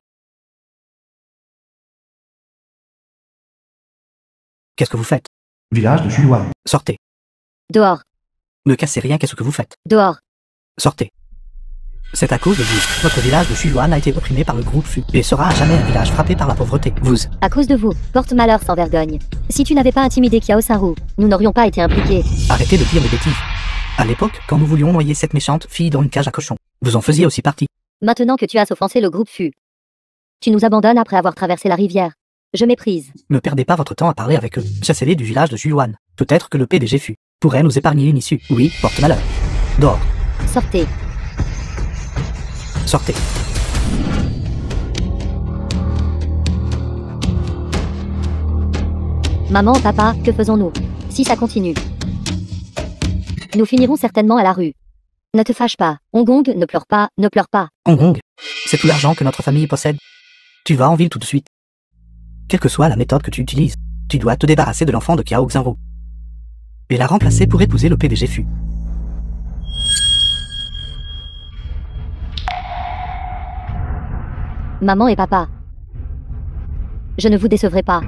Qu'est-ce que vous faites? Village de Chuan. Sortez. Dehors. Ne cassez rien, qu'est-ce que vous faites? Dehors. Sortez. C'est à cause de vous. Votre village de Chuan a été opprimé par le groupe Fu et sera à jamais un village frappé par la pauvreté. Vous. À cause de vous, porte-malheur sans vergogne. Si tu n'avais pas intimidé Kiao Saru, nous n'aurions pas été impliqués. Arrêtez de dire des bêtises. À l'époque, quand nous voulions noyer cette méchante fille dans une cage à cochons, vous en faisiez aussi partie. Maintenant que tu as offensé le groupe Fu, tu nous abandonnes après avoir traversé la rivière. Je méprise. Ne perdez pas votre temps à parler avec eux. Chassez-les du village de Chuan. Peut-être que le PDG Fu pourrait nous épargner une issue. Oui, porte-malheur. Dehors. Sortez. Sortez. Maman, papa, que faisons-nous? Si ça continue, nous finirons certainement à la rue. Ne te fâche pas. Hongong, ne pleure pas, ne pleure pas. Hong Kong, c'est tout l'argent que notre famille possède. Tu vas en ville tout de suite. Quelle que soit la méthode que tu utilises, tu dois te débarrasser de l'enfant de Kiao Xinru et la remplacer pour épouser le PDG Fu. Maman et papa, je ne vous décevrai pas.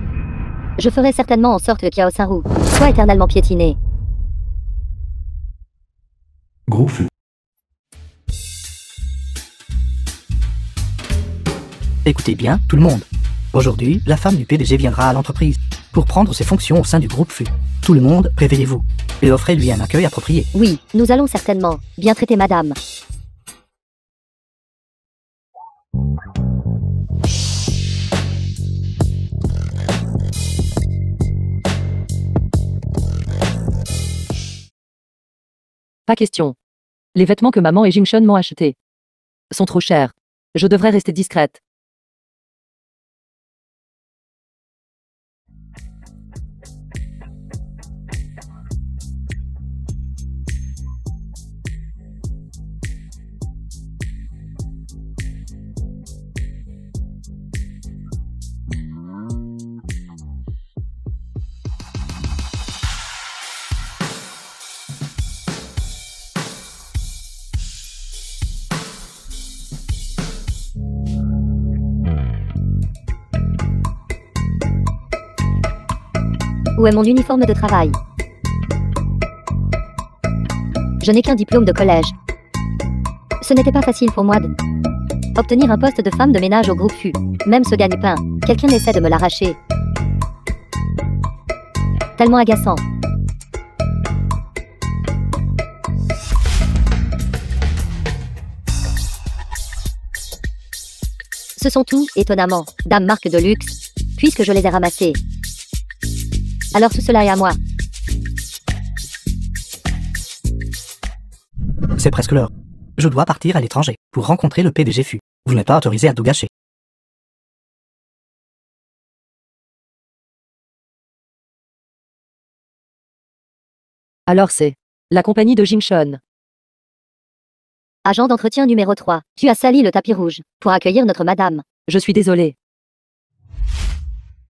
Je ferai certainement en sorte que Kiao Saru soit éternellement piétiné. Gros Fu. Écoutez bien, tout le monde. Aujourd'hui, la femme du PDG viendra à l'entreprise pour prendre ses fonctions au sein du groupe Fu. Tout le monde, réveillez-vous et offrez-lui un accueil approprié. Oui, nous allons certainement bien traiter madame. Pas question. Les vêtements que maman et Jingshun m'ont achetés sont trop chers. Je devrais rester discrète. Où est mon uniforme de travail? Je n'ai qu'un diplôme de collège. Ce n'était pas facile pour moi obtenir un poste de femme de ménage au groupe FU. Même ce gagne-pain, quelqu'un essaie de me l'arracher. Tellement agaçant. Ce sont tous, étonnamment, dames marques de luxe, puisque je les ai ramassées. Alors tout cela est à moi. C'est presque l'heure. Je dois partir à l'étranger pour rencontrer le PDG FU. Vous n'êtes pas autorisé à tout gâcher. Alors c'est la compagnie de Jingshun. Agent d'entretien numéro 3. Tu as sali le tapis rouge pour accueillir notre madame. Je suis désolée.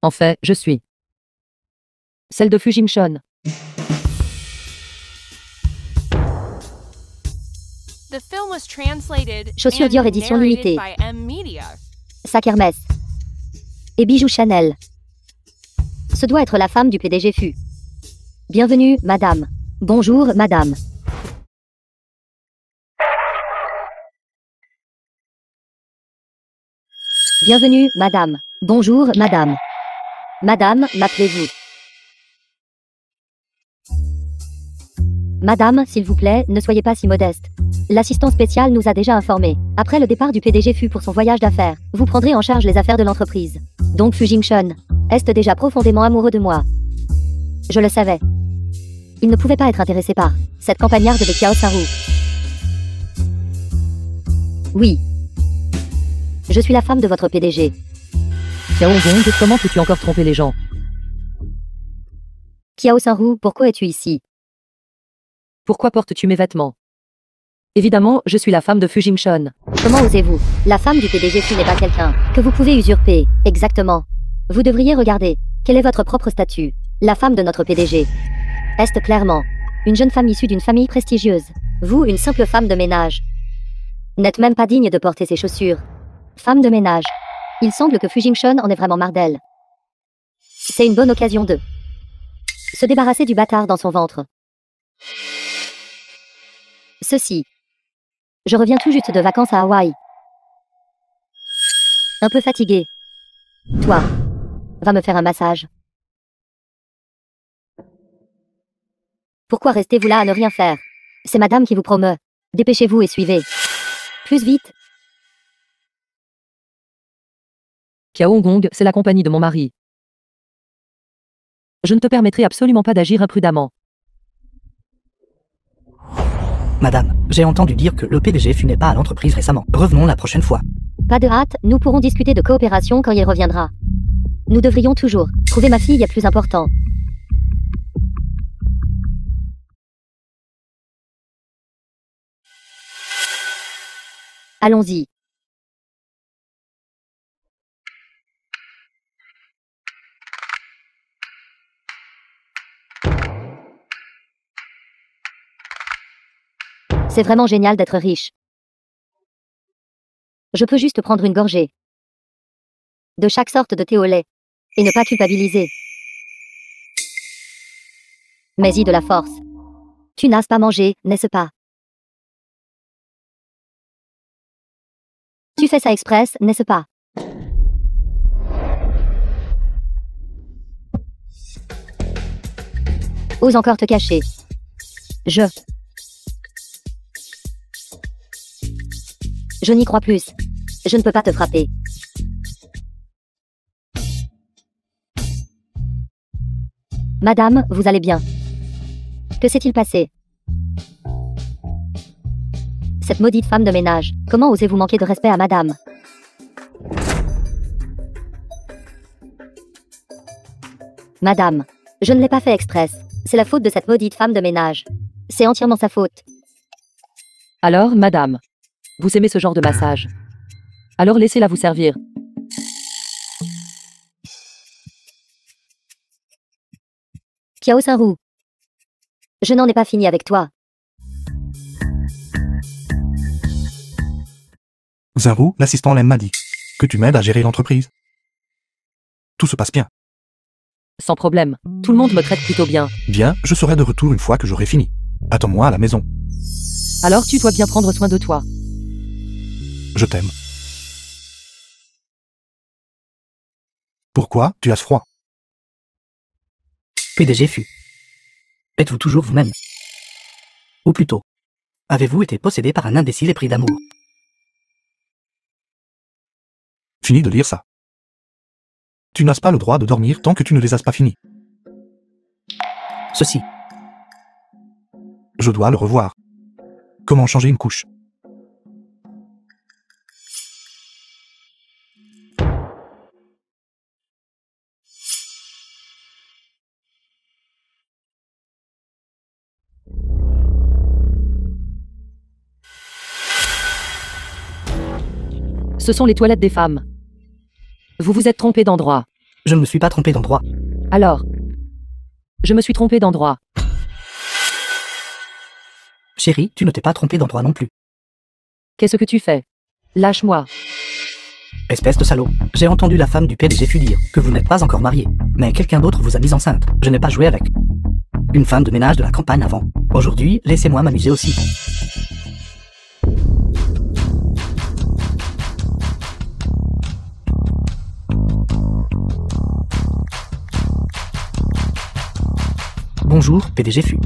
En fait, je suis celle de FU Jingshun. The film was translated Chaussures and Dior édition narrated limitée. by M Media. Sac Hermès. Et bijoux Chanel. Ce doit être la femme du PDG FU. Bienvenue, madame. Bonjour, madame. Bienvenue, madame. Bonjour, madame. Madame, m'appelez-vous? Madame, s'il vous plaît, ne soyez pas si modeste. L'assistant spécial nous a déjà informés. Après le départ du PDG FU pour son voyage d'affaires, vous prendrez en charge les affaires de l'entreprise. Donc FU Jingshun est déjà profondément amoureux de moi. Je le savais. Il ne pouvait pas être intéressé par cette campagnarde de Kiao Saru. Oui. Je suis la femme de votre PDG. Kiao Gong, comment peux-tu encore tromper les gens? Kiao Saru, pourquoi es-tu ici? Pourquoi portes-tu mes vêtements? Évidemment, je suis la femme de FU Jingshun. Comment osez-vous? La femme du PDG FU n'est pas quelqu'un que vous pouvez usurper. Exactement. Vous devriez regarder. Quel est votre propre statut? La femme de notre PDG est clairement une jeune femme issue d'une famille prestigieuse. Vous, une simple femme de ménage, n'êtes même pas digne de porter ces chaussures. Femme de ménage. Il semble que FU Jingshun en ait vraiment marre d'elle. C'est une bonne occasion de se débarrasser du bâtard dans son ventre. Ceci. Je reviens tout juste de vacances à Hawaï. Un peu fatigué. Toi, va me faire un massage. Pourquoi restez-vous là à ne rien faire? C'est madame qui vous promeut. Dépêchez-vous et suivez. Plus vite. Kiao Gong, c'est la compagnie de mon mari. Je ne te permettrai absolument pas d'agir imprudemment. Madame, j'ai entendu dire que le PDG FU n'est pas à l'entreprise récemment. Revenons la prochaine fois. Pas de hâte, nous pourrons discuter de coopération quand il reviendra. Nous devrions toujours trouver ma fille plus important. Allons-y. C'est vraiment génial d'être riche. Je peux juste prendre une gorgée de chaque sorte de thé au lait et ne pas culpabiliser. Mais-y de la force. Tu n'as pas mangé, n'est-ce pas? Tu fais ça express, n'est-ce pas? Ose encore te cacher. Je n'y crois plus. Je ne peux pas te frapper. Madame, vous allez bien? Que s'est-il passé? Cette maudite femme de ménage. Comment osez-vous manquer de respect à madame? Madame, je ne l'ai pas fait exprès. C'est la faute de cette maudite femme de ménage. C'est entièrement sa faute. Alors, madame, vous aimez ce genre de massage. Alors laissez-la vous servir. Kiao Saint-Roux. Je n'en ai pas fini avec toi. Zinrou, l'assistant Lem m'a dit que tu m'aides à gérer l'entreprise. Tout se passe bien. Sans problème. Tout le monde me traite plutôt bien. Bien, je serai de retour une fois que j'aurai fini. Attends-moi à la maison. Alors tu dois bien prendre soin de toi. Je t'aime. Pourquoi tu as froid? PDG fut. Êtes-vous toujours vous-même? Ou plutôt, avez-vous été possédé par un imbécile épris d'amour? Fini de lire ça. Tu n'as pas le droit de dormir tant que tu ne les as pas finis. Ceci. Je dois le revoir. Comment changer une couche? Ce sont les toilettes des femmes. Vous vous êtes trompé d'endroit. Je ne me suis pas trompé d'endroit. Alors, je me suis trompé d'endroit. Chérie, tu ne t'es pas trompé d'endroit non plus. Qu'est-ce que tu fais? Lâche-moi. Espèce de salaud. J'ai entendu la femme du PDG fut dire que vous n'êtes pas encore marié, mais quelqu'un d'autre vous a mise enceinte. Je n'ai pas joué avec une femme de ménage de la campagne avant. Aujourd'hui, laissez-moi m'amuser aussi. Bonjour, PDG fut.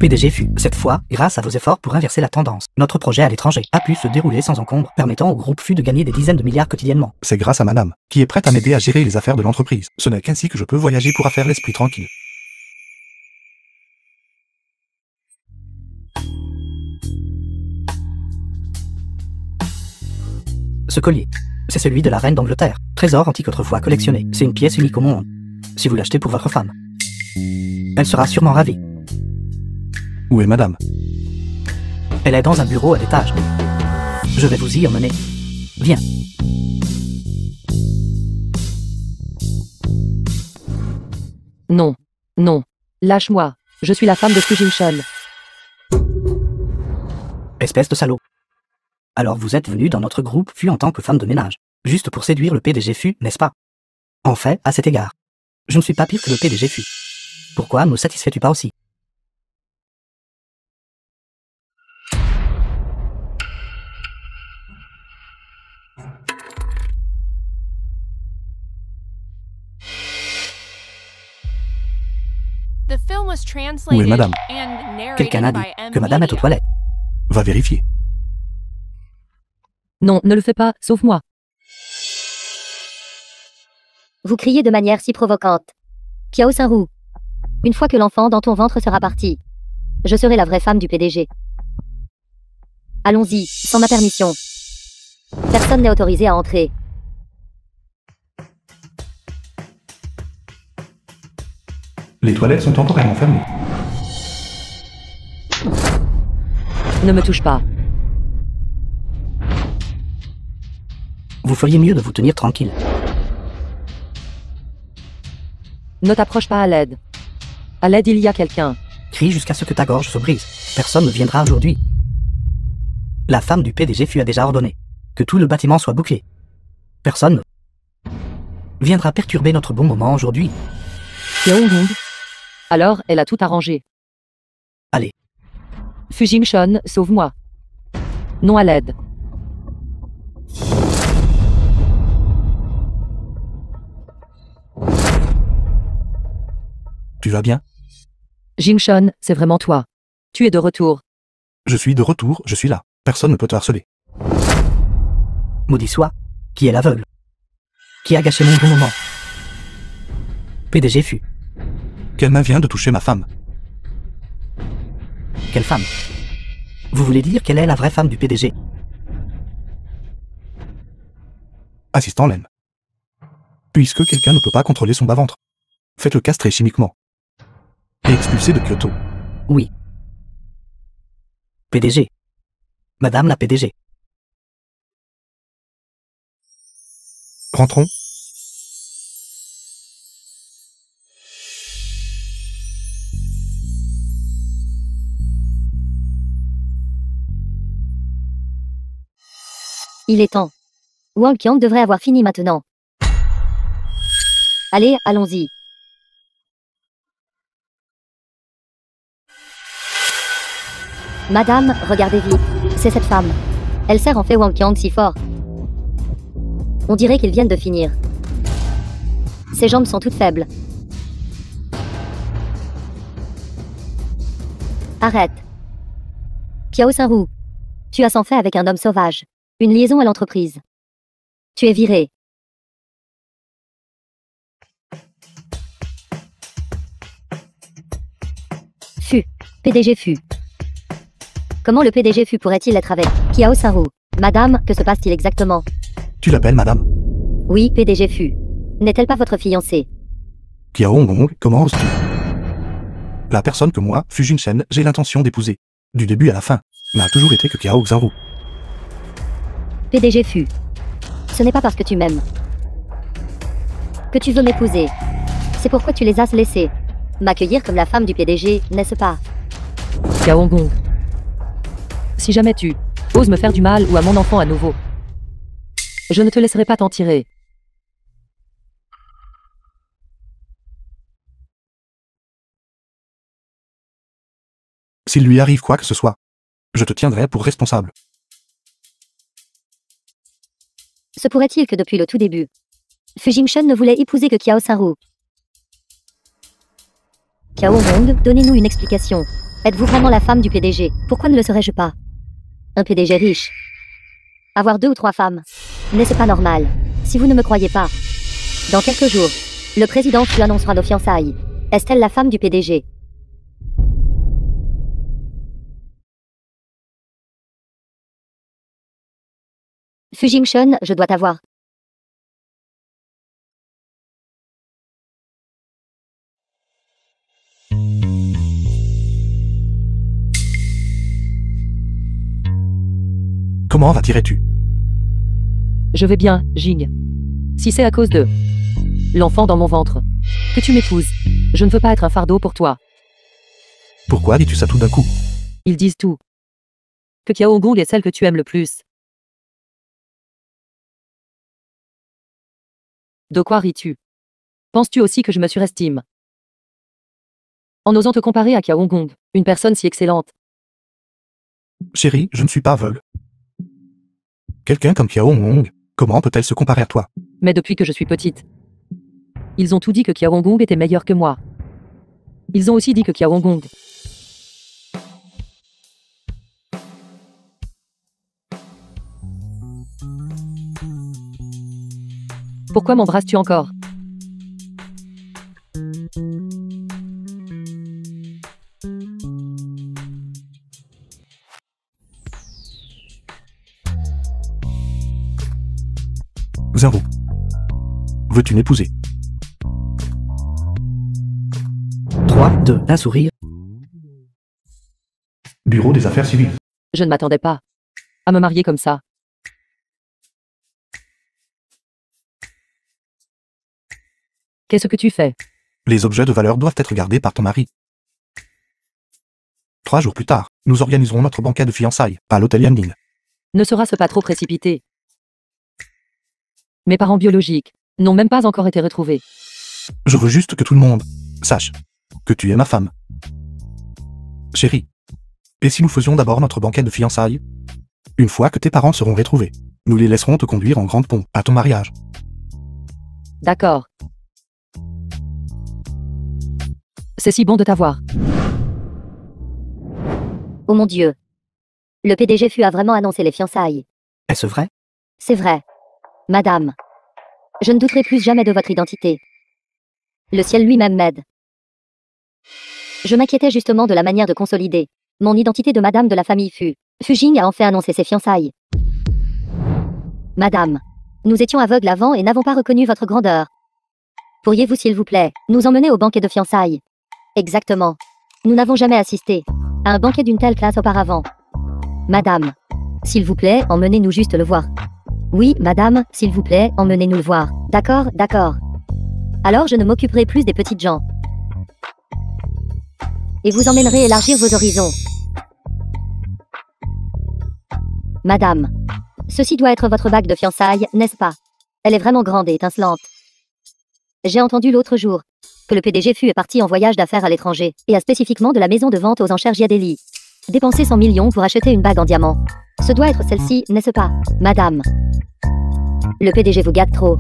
PDG fut, cette fois, grâce à vos efforts pour inverser la tendance, notre projet à l'étranger a pu se dérouler sans encombre, permettant au groupe FU de gagner des dizaines de milliards quotidiennement. C'est grâce à madame, qui est prête à m'aider à gérer les affaires de l'entreprise. Ce n'est qu'ainsi que je peux voyager pour faire l'esprit tranquille. Ce collier, c'est celui de la reine d'Angleterre. Trésor antique autrefois collectionné. C'est une pièce unique au monde. Si vous l'achetez pour votre femme, elle sera sûrement ravie. Où est madame? Elle est dans un bureau à l'étage. Je vais vous y emmener. Viens. Non. Non. Lâche-moi. Je suis la femme de Fu Jingshun. Espèce de salaud. Alors vous êtes venu dans notre groupe FU en tant que femme de ménage. Juste pour séduire le PDG FU, n'est-ce pas? En fait, à cet égard, je ne suis pas pire que le PDG FU. Pourquoi ne me satisfais-tu pas aussi? The film was translated madame? and narrated Quelqu'un a dit by M. que madame est aux Media. toilettes. Va vérifier. Non, ne le fais pas, sauve-moi. Vous criez de manière si provocante. Kiao Saint-Roux. Une fois que l'enfant dans ton ventre sera parti, je serai la vraie femme du PDG. Allons-y, sans ma permission. Personne n'est autorisé à entrer. Les toilettes sont temporairement fermées. Ne me touche pas. Vous feriez mieux de vous tenir tranquille. Ne t'approche pas à l'aide. À l'aide, il y a quelqu'un. Crie jusqu'à ce que ta gorge se brise. Personne ne viendra aujourd'hui. La femme du PDG fut a déjà ordonné que tout le bâtiment soit bouclé. Personne ne viendra perturber notre bon moment aujourd'hui. Yeonghong. Alors, elle a tout arrangé. Allez. Fu Jingshun, sauve-moi. Non à l'aide. Tu vas bien? Jingshun, c'est vraiment toi. Tu es de retour. Je suis de retour, je suis là. Personne ne peut te harceler. Maudit soit, qui est l'aveugle? Qui a gâché mon bon moment? PDG fut. Quelle main vient de toucher ma femme? Quelle femme? Vous voulez dire qu'elle est la vraie femme du PDG? Assistant Len. Puisque quelqu'un ne peut pas contrôler son bas-ventre, faites-le castrer chimiquement. Et expulser de Kyoto. Oui. PDG. Madame la PDG. Rentrons. Il est temps. Wang Qiang devrait avoir fini maintenant. Allez, allons-y. Madame, regardez vite. C'est cette femme. Elle serre en fait Wang Qiang si fort. On dirait qu'ils viennent de finir. Ses jambes sont toutes faibles. Arrête. Kiao Saint-Roux. Tu as s'en fait avec un homme sauvage. Une liaison à l'entreprise. Tu es viré. Fu. PDG Fu. Comment le PDG Fu pourrait-il être avec Kiao Saint-Roux? Madame, que se passe-t-il exactement? Tu l'appelles madame. Oui, PDG Fu. N'est-elle pas votre fiancée? Kiao Hong, comment oses-tu? La personne que moi, Fu Jinshen, j'ai l'intention d'épouser, du début à la fin, n'a toujours été que Kiao Xaru. PDG Fu. Ce n'est pas parce que tu m'aimes que tu veux m'épouser. C'est pourquoi tu les as laissés m'accueillir comme la femme du PDG, n'est-ce pas? Kiao Gong. Si jamais tu oses me faire du mal ou à mon enfant à nouveau, je ne te laisserai pas t'en tirer. S'il lui arrive quoi que ce soit, je te tiendrai pour responsable. Se pourrait-il que depuis le tout début, Fu Jingshun ne voulait épouser que Kiao Saint-Roux? Kiao Hong, donnez-nous une explication. Êtes-vous vraiment la femme du PDG? Pourquoi ne le serais-je pas? Un PDG riche. Avoir 2 ou 3 femmes. N'est-ce pas normal? Si vous ne me croyez pas. Dans quelques jours, le président Fu annoncera nos fiançailles. Est-elle la femme du PDG? Fu Jingshun, je dois t'avoir. Comment vas-tu? Je vais bien, Jing. Si c'est à cause de l'enfant dans mon ventre que tu m'épouses, je ne veux pas être un fardeau pour toi. Pourquoi dis-tu ça tout d'un coup? Ils disent tout. Que Kiao Gong est celle que tu aimes le plus. De quoi ris-tu? Penses-tu aussi que je me surestime en osant te comparer à Kiao Gong, une personne si excellente? Chérie, je ne suis pas aveugle. Quelqu'un comme Kiao Hong, comment peut-elle se comparer à toi? Mais depuis que je suis petite, ils ont tout dit que Kiao Gong était meilleur que moi. Ils ont aussi dit que Kiao Gong Pourquoi m'embrasses-tu encore? Xaru. Veux-tu m'épouser? 3, 2, un sourire. Bureau des affaires civiles. Je ne m'attendais pas à me marier comme ça. Qu'est-ce que tu fais? Les objets de valeur doivent être gardés par ton mari. 3 jours plus tard, nous organiserons notre banquet de fiançailles à l'hôtel Yanding. Ne sera-ce pas trop précipité? Mes parents biologiques n'ont même pas encore été retrouvés. Je veux juste que tout le monde sache que tu es ma femme. Chérie, et si nous faisions d'abord notre banquet de fiançailles? Une fois que tes parents seront retrouvés, nous les laisserons te conduire en grande pompe à ton mariage. D'accord. C'est si bon de t'avoir. Oh mon Dieu. Le PDG Fu a vraiment annoncé les fiançailles. Est-ce vrai? C'est vrai. Madame. Je ne douterai plus jamais de votre identité. Le ciel lui-même m'aide. Je m'inquiétais justement de la manière de consolider Mon identité de madame de la famille Fujing a enfin annoncé ses fiançailles. Madame, nous étions aveugles avant et n'avons pas reconnu votre grandeur. Pourriez-vous s'il vous plaît, nous emmener au banquet de fiançailles? Exactement. Nous n'avons jamais assisté à un banquet d'une telle classe auparavant. Madame, s'il vous plaît, emmenez-nous juste le voir. Oui, madame, s'il vous plaît, emmenez-nous le voir. D'accord, d'accord. Alors je ne m'occuperai plus des petites gens. Et vous emmènerez élargir vos horizons. Madame, ceci doit être votre bague de fiançailles, n'est-ce pas? Elle est vraiment grande et étincelante. J'ai entendu l'autre jour que le PDG est parti en voyage d'affaires à l'étranger, et a spécifiquement de la maison de vente aux enchères Giadelli dépensé 100 millions pour acheter une bague en diamant. Ce doit être celle-ci, n'est-ce pas, madame? Le PDG vous gâte trop.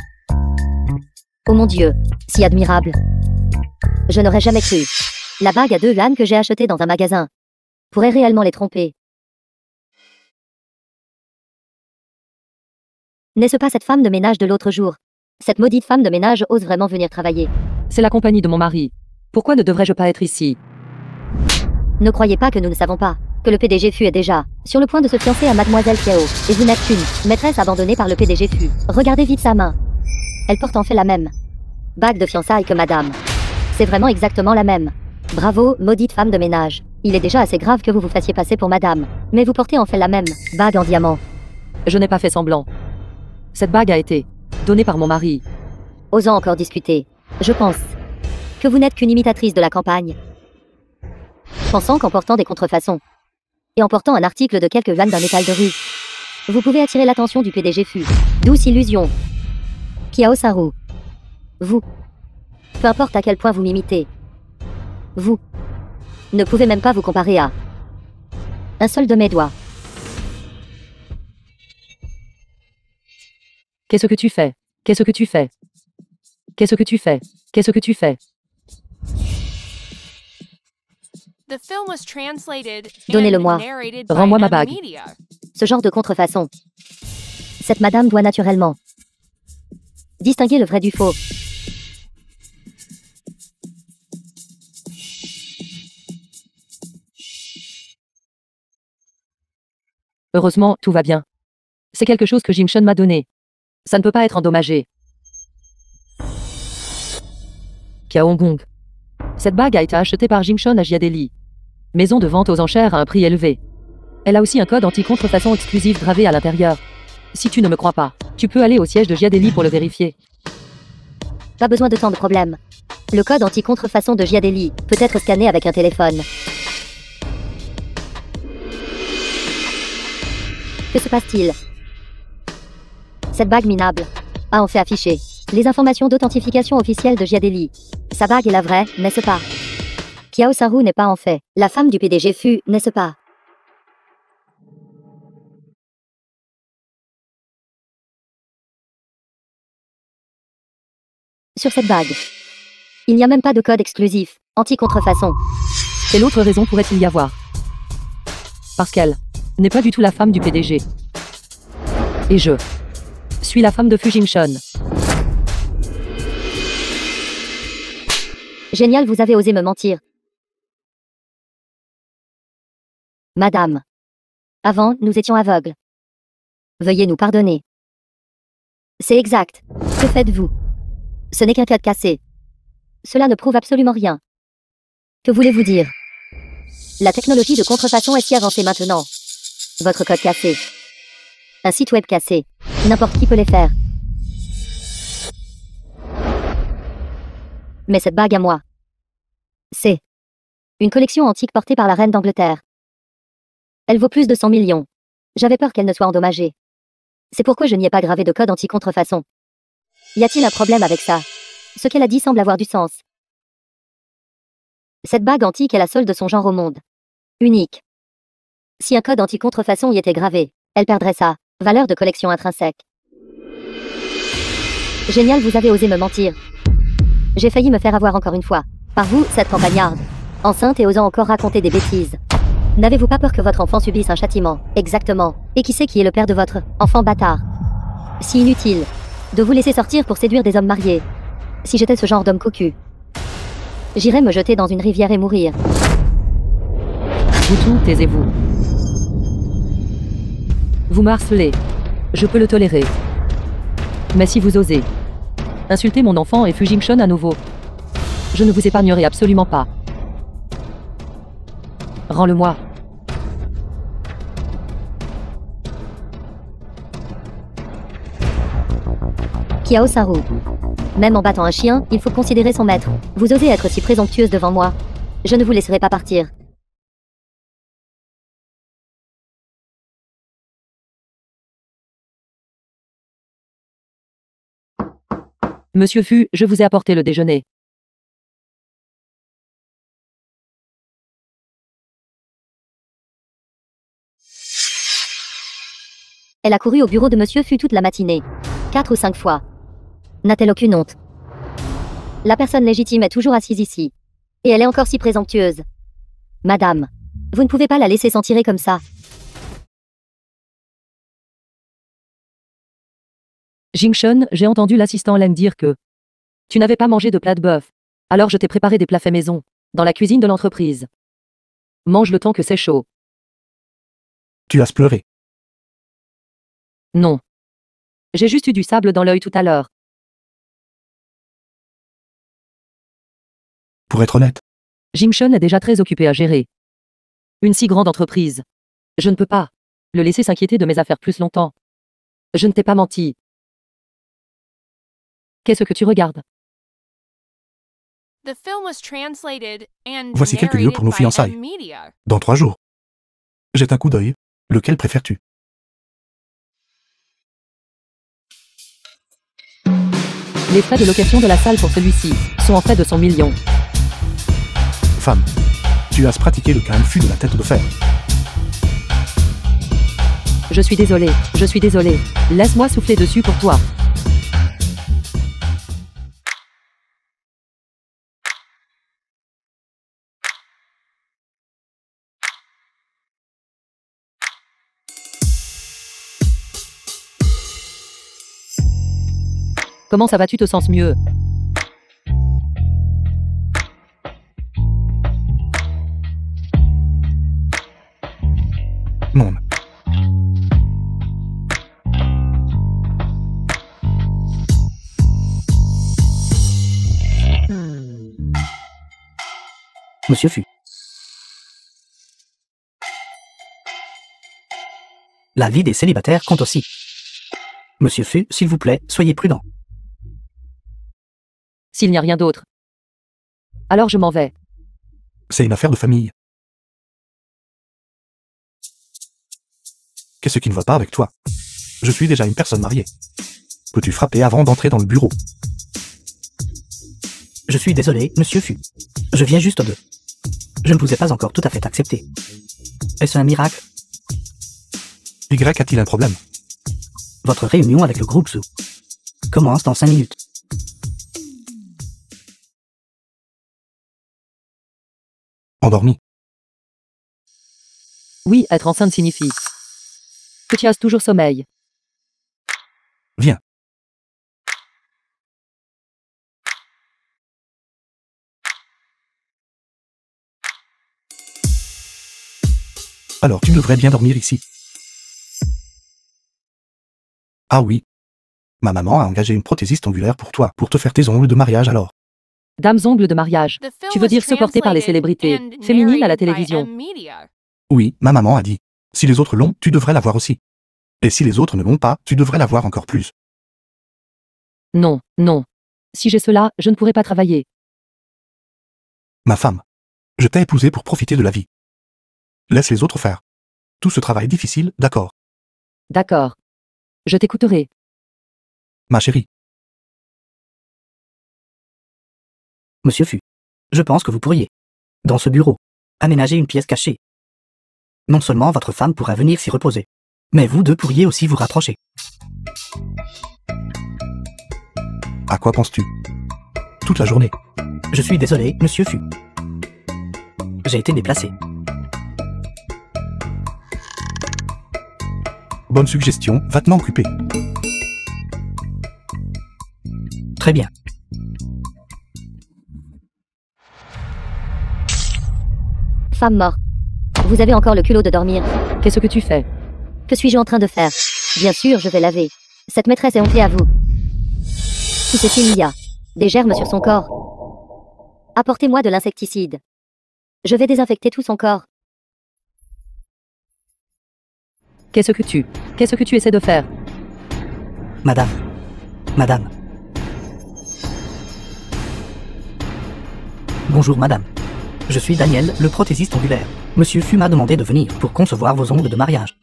Oh mon Dieu, si admirable. Je n'aurais jamais cru. La bague à 2 yuans que j'ai achetée dans un magasin pourrait réellement les tromper. N'est-ce pas cette femme de ménage de l'autre jour? Cette maudite femme de ménage ose vraiment venir travailler. C'est la compagnie de mon mari. Pourquoi ne devrais-je pas être ici? Ne croyez pas que nous ne savons pas que le PDG est déjà sur le point de se fiancer à mademoiselle Kiao. Et vous n'êtes qu'une maîtresse abandonnée par le PDG Regardez vite sa main. Elle porte en fait la même bague de fiançailles que madame. C'est vraiment exactement la même. Bravo, maudite femme de ménage. Il est déjà assez grave que vous vous fassiez passer pour madame. Mais vous portez en fait la même bague en diamant. Je n'ai pas fait semblant. Cette bague a été donnée par mon mari. Osons encore discuter. Je pense que vous n'êtes qu'une imitatrice de la campagne. Pensant qu'en portant des contrefaçons et en portant un article de quelques yuans d'un métal de rue, vous pouvez attirer l'attention du PDG Douce illusion. Kiao Saru. Vous. Peu importe à quel point vous m'imitez. Vous ne pouvez même pas vous comparer à un seul de mes doigts. Qu'est-ce que tu fais? Qu'est-ce que tu fais? Qu'est-ce que tu fais? Qu'est-ce que tu fais? The film was translated Donnez-le-moi. and narrated by Rends-moi ma M bague. Media. Ce genre de contrefaçon. Cette madame doit naturellement distinguer le vrai du faux. Heureusement, tout va bien. C'est quelque chose que Jim Shun m'a donné. Ça ne peut pas être endommagé. Kiao Gong. Cette bague a été achetée par Jim Shun à Giadelli, maison de vente aux enchères à un prix élevé. Elle a aussi un code anti-contrefaçon exclusif gravé à l'intérieur. Si tu ne me crois pas, tu peux aller au siège de Giadelli pour le vérifier. Pas besoin de tant de problèmes. Le code anti-contrefaçon de Giadelli peut être scanné avec un téléphone. Que se passe-t-il? Cette bague minable a en fait affiché les informations d'authentification officielle de Giadelli. Sa bague est la vraie, n'est-ce pas? Kiao Saru n'est pas en fait la femme du PDG n'est-ce pas? Sur cette bague, il n'y a même pas de code exclusif anti-contrefaçon. Et l'autre raison pourrait-il y avoir? Parce qu'elle n'est pas du tout la femme du PDG. Et je suis la femme de Fu Jingshun. Génial, vous avez osé me mentir. Madame. Avant, nous étions aveugles. Veuillez nous pardonner. C'est exact. Que faites-vous? Ce n'est qu'un code cassé. Cela ne prouve absolument rien. Que voulez-vous dire? La technologie de contrefaçon est si avancée maintenant. Votre code cassé. Un site web cassé. N'importe qui peut les faire. Mais cette bague à moi, c'est une collection antique portée par la reine d'Angleterre. Elle vaut plus de 100 millions. J'avais peur qu'elle ne soit endommagée. C'est pourquoi je n'y ai pas gravé de code anti-contrefaçon. Y a-t-il un problème avec ça? Ce qu'elle a dit semble avoir du sens. Cette bague antique est la seule de son genre au monde. Unique. Si un code anti-contrefaçon y était gravé, elle perdrait sa valeur de collection intrinsèque. Génial, vous avez osé me mentir. J'ai failli me faire avoir encore une fois. Par vous, cette campagnarde. Enceinte et osant encore raconter des bêtises. N'avez-vous pas peur que votre enfant subisse un châtiment? Exactement. Et qui sait qui est le père de votre enfant bâtard? Si inutile de vous laisser sortir pour séduire des hommes mariés. Si j'étais ce genre d'homme cocu, j'irais me jeter dans une rivière et mourir. Vous tout, taisez-vous. Vous me harcelez. Je peux le tolérer. Mais si vous osez insulter mon enfant et Fujingshon à nouveau, je ne vous épargnerai absolument pas. Rends-le-moi. Kiao Saru. Même en battant un chien, il faut considérer son maître. Vous osez être si présomptueuse devant moi. Je ne vous laisserai pas partir. Monsieur Fu, je vous ai apporté le déjeuner. Elle a couru au bureau de Monsieur Fu toute la matinée. 4 ou 5 fois. N'a-t-elle aucune honte? La personne légitime est toujours assise ici. Et elle est encore si présomptueuse. Madame, vous ne pouvez pas la laisser s'en tirer comme ça. Jingshon, j'ai entendu l'assistant Leng dire que tu n'avais pas mangé de plat de bœuf. Alors je t'ai préparé des plats faits maison, dans la cuisine de l'entreprise. Mange le temps que c'est chaud. Tu as pleuré. Non. J'ai juste eu du sable dans l'œil tout à l'heure. Pour être honnête, Jingshon est déjà très occupé à gérer une si grande entreprise. Je ne peux pas le laisser s'inquiéter de mes affaires plus longtemps. Je ne t'ai pas menti. Qu'est-ce que tu regardes? The film was translated and Voici quelques lieux pour nos narrated by fiançailles. M-Media. dans 3 jours. Jette un coup d'œil. Lequel préfères-tu? Les frais de location de la salle pour celui-ci sont en fait de 100 millions. Femme, tu as pratiqué le Kung Fu de la tête de fer. Je suis désolé. Laisse-moi souffler dessus pour toi. Comment ça va, tu te sens mieux? Non. Monsieur Fu. La vie des célibataires compte aussi. Monsieur Fu, s'il vous plaît, soyez prudent. S'il n'y a rien d'autre, alors je m'en vais. C'est une affaire de famille. Qu'est-ce qui ne va pas avec toi? Je suis déjà une personne mariée. Peux-tu frapper avant d'entrer dans le bureau? Je suis désolé, monsieur Fu. Je viens juste de... Je ne vous ai pas encore tout à fait accepté. Est-ce un miracle? Y a-t-il un problème? Votre réunion avec le groupe Zoo commence dans 5 minutes. Endormi. Oui, être enceinte signifie que tu as toujours sommeil. Viens. Alors tu devrais bien dormir ici. Ah oui. Ma maman a engagé une prothésiste ongulaire pour toi, pour te faire tes ongles de mariage alors. Dames ongles de mariage. The film Tu veux was dire supporté par les translated célébrités and féminines à la narrated by télévision. M-Media. Oui, ma maman a dit. Si les autres l'ont, tu devrais l'avoir aussi. Et si les autres ne l'ont pas, tu devrais l'avoir encore plus. Non, non. Si j'ai cela, je ne pourrai pas travailler. Ma femme. Je t'ai épousée pour profiter de la vie. Laisse les autres faire. Tout ce travail difficile, d'accord. D'accord. Je t'écouterai. Ma chérie. Monsieur Fu, je pense que vous pourriez, dans ce bureau, aménager une pièce cachée. Non seulement votre femme pourra venir s'y reposer, mais vous deux pourriez aussi vous rapprocher. À quoi penses-tu? Toute la journée. Je suis désolé, monsieur Fu. J'ai été déplacé. Bonne suggestion, va te m'en occuper. Très bien. Femme morte. Vous avez encore le culot de dormir. Qu'est-ce que tu fais? Que suis-je en train de faire? Bien sûr, je vais laver. Cette maîtresse est hontée à vous. Tout ceci, il y a des germes sur son corps. Apportez-moi de l'insecticide. Je vais désinfecter tout son corps. Qu'est-ce que tu essaies de faire? Madame. Madame. Bonjour madame. Je suis Daniel, le prothésiste ongulaire. Monsieur Fu m'a demandé de venir pour concevoir vos ongles de mariage.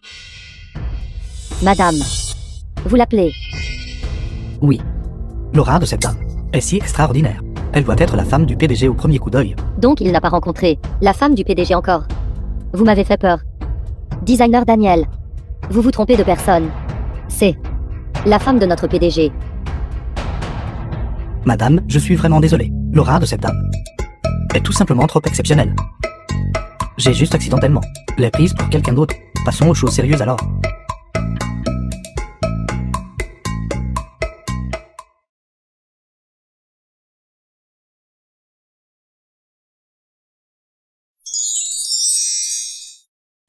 Madame. Vous l'appelez? Oui. L'aura de cette dame est si extraordinaire. Elle doit être la femme du PDG au premier coup d'œil. Donc il n'a pas rencontré la femme du PDG encore. Vous m'avez fait peur. Designer Daniel. Vous vous trompez de personne. C'est la femme de notre PDG. Madame, je suis vraiment désolé. L'aura de cette dame est tout simplement trop exceptionnelle. J'ai juste accidentellement l'ai prise pour quelqu'un d'autre. Passons aux choses sérieuses alors.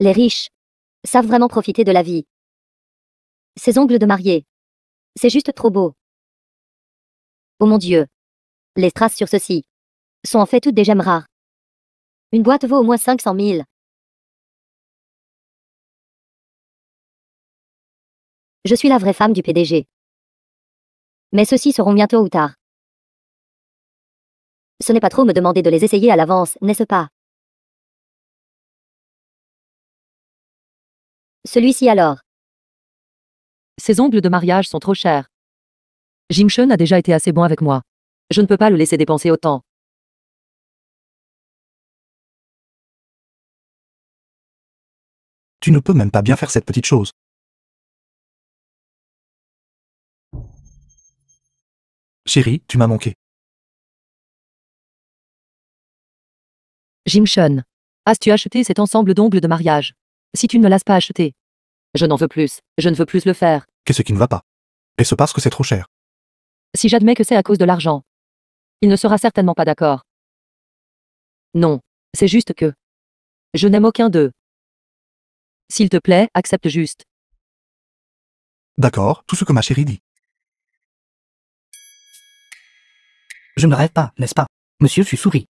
Les riches savent vraiment profiter de la vie. Ces ongles de mariée. C'est juste trop beau. Oh mon Dieu. Les strass sur ceci sont en fait toutes des gemmes rares. Une boîte vaut au moins 500 000. Je suis la vraie femme du PDG. Mais ceux-ci seront bientôt ou tard. Ce n'est pas trop me demander de les essayer à l'avance, n'est-ce pas? Celui-ci alors. Ces ongles de mariage sont trop chers. Jim Shun a déjà été assez bon avec moi. Je ne peux pas le laisser dépenser autant. Tu ne peux même pas bien faire cette petite chose. Chérie, tu m'as manqué. Jim Shun, as-tu acheté cet ensemble d'ongles de mariage? Si tu ne me l'as pas acheté, je n'en veux plus. Je ne veux plus le faire. Qu'est-ce qui ne va pas? Est-ce parce que c'est trop cher? Si j'admets que c'est à cause de l'argent, il ne sera certainement pas d'accord. Non, c'est juste que je n'aime aucun d'eux. S'il te plaît, accepte juste. D'accord, tout ce que ma chérie dit. Je ne rêve pas, n'est-ce pas? Monsieur Fu sourit.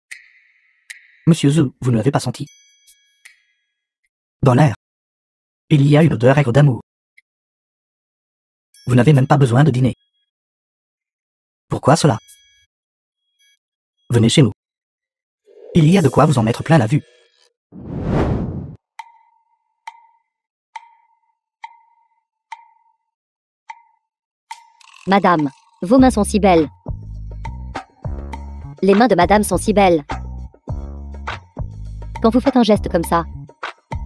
Monsieur Zhu, vous ne l'avez pas senti? Dans l'air, il y a une odeur aigre d'amour. Vous n'avez même pas besoin de dîner. Pourquoi cela? Venez chez nous. Il y a de quoi vous en mettre plein la vue. Madame, vos mains sont si belles. Les mains de madame sont si belles. Quand vous faites un geste comme ça,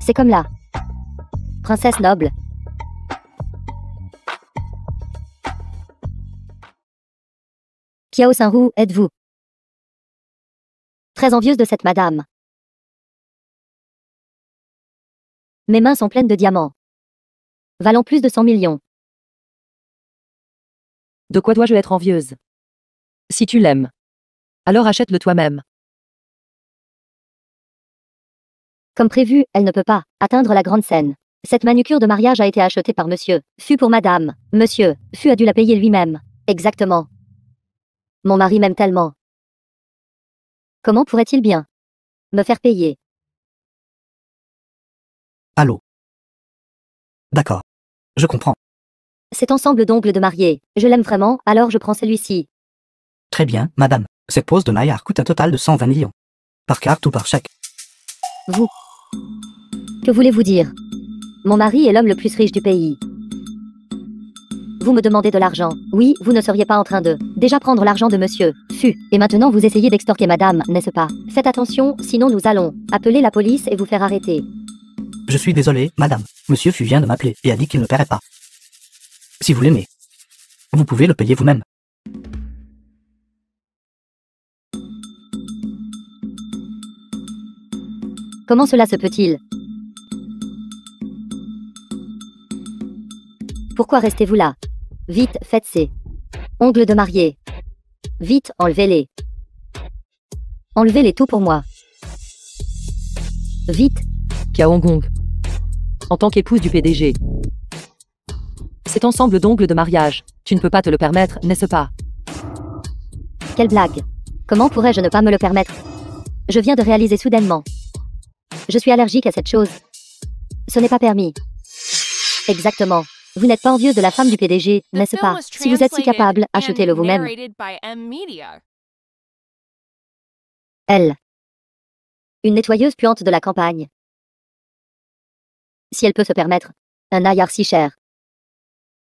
c'est comme la princesse noble. Kiao Saint-Roux, êtes-vous très envieuse de cette madame? Mes mains sont pleines de diamants, valant plus de 100 millions. De quoi dois-je être envieuse? Si tu l'aimes, alors achète-le toi-même. Comme prévu, elle ne peut pas atteindre la grande scène. Cette manucure de mariage a été achetée par monsieur Fu pour madame. Monsieur Fu a dû la payer lui-même. Exactement. Mon mari m'aime tellement. Comment pourrait-il bien me faire payer? Allô? D'accord. Je comprends. Cet ensemble d'ongles de mariée, je l'aime vraiment, alors je prends celui-ci. Très bien, madame. Cette pose de maillard coûte un total de 120 millions. Par carte ou par chèque. Vous. Que voulez-vous dire? Mon mari est l'homme le plus riche du pays. Vous me demandez de l'argent. Oui, vous ne seriez pas en train de déjà prendre l'argent de monsieur Fu. Et maintenant vous essayez d'extorquer madame, n'est-ce pas? Faites attention, sinon nous allons appeler la police et vous faire arrêter. Je suis désolé, madame. Monsieur Fu vient de m'appeler et a dit qu'il ne paierait pas. Si vous l'aimez, vous pouvez le payer vous-même. Comment cela se peut-il? Pourquoi restez-vous là? Vite, faites ces ongles de mariée. Vite, enlevez-les. Enlevez-les tout pour moi. Vite. Kia Hong-gong. En tant qu'épouse du PDG. Cet ensemble d'ongles de mariage, tu ne peux pas te le permettre, n'est-ce pas? Quelle blague. Comment pourrais-je ne pas me le permettre? Je viens de réaliser soudainement. Je suis allergique à cette chose. Ce n'est pas permis. Exactement. Vous n'êtes pas envieuse de la femme du PDG, The n'est-ce film pas? was Si vous êtes si translated capable, and achetez-le vous-même. narrated by M Media. Elle. Une nettoyeuse puante de la campagne. Si elle peut se permettre. Un naillard si cher.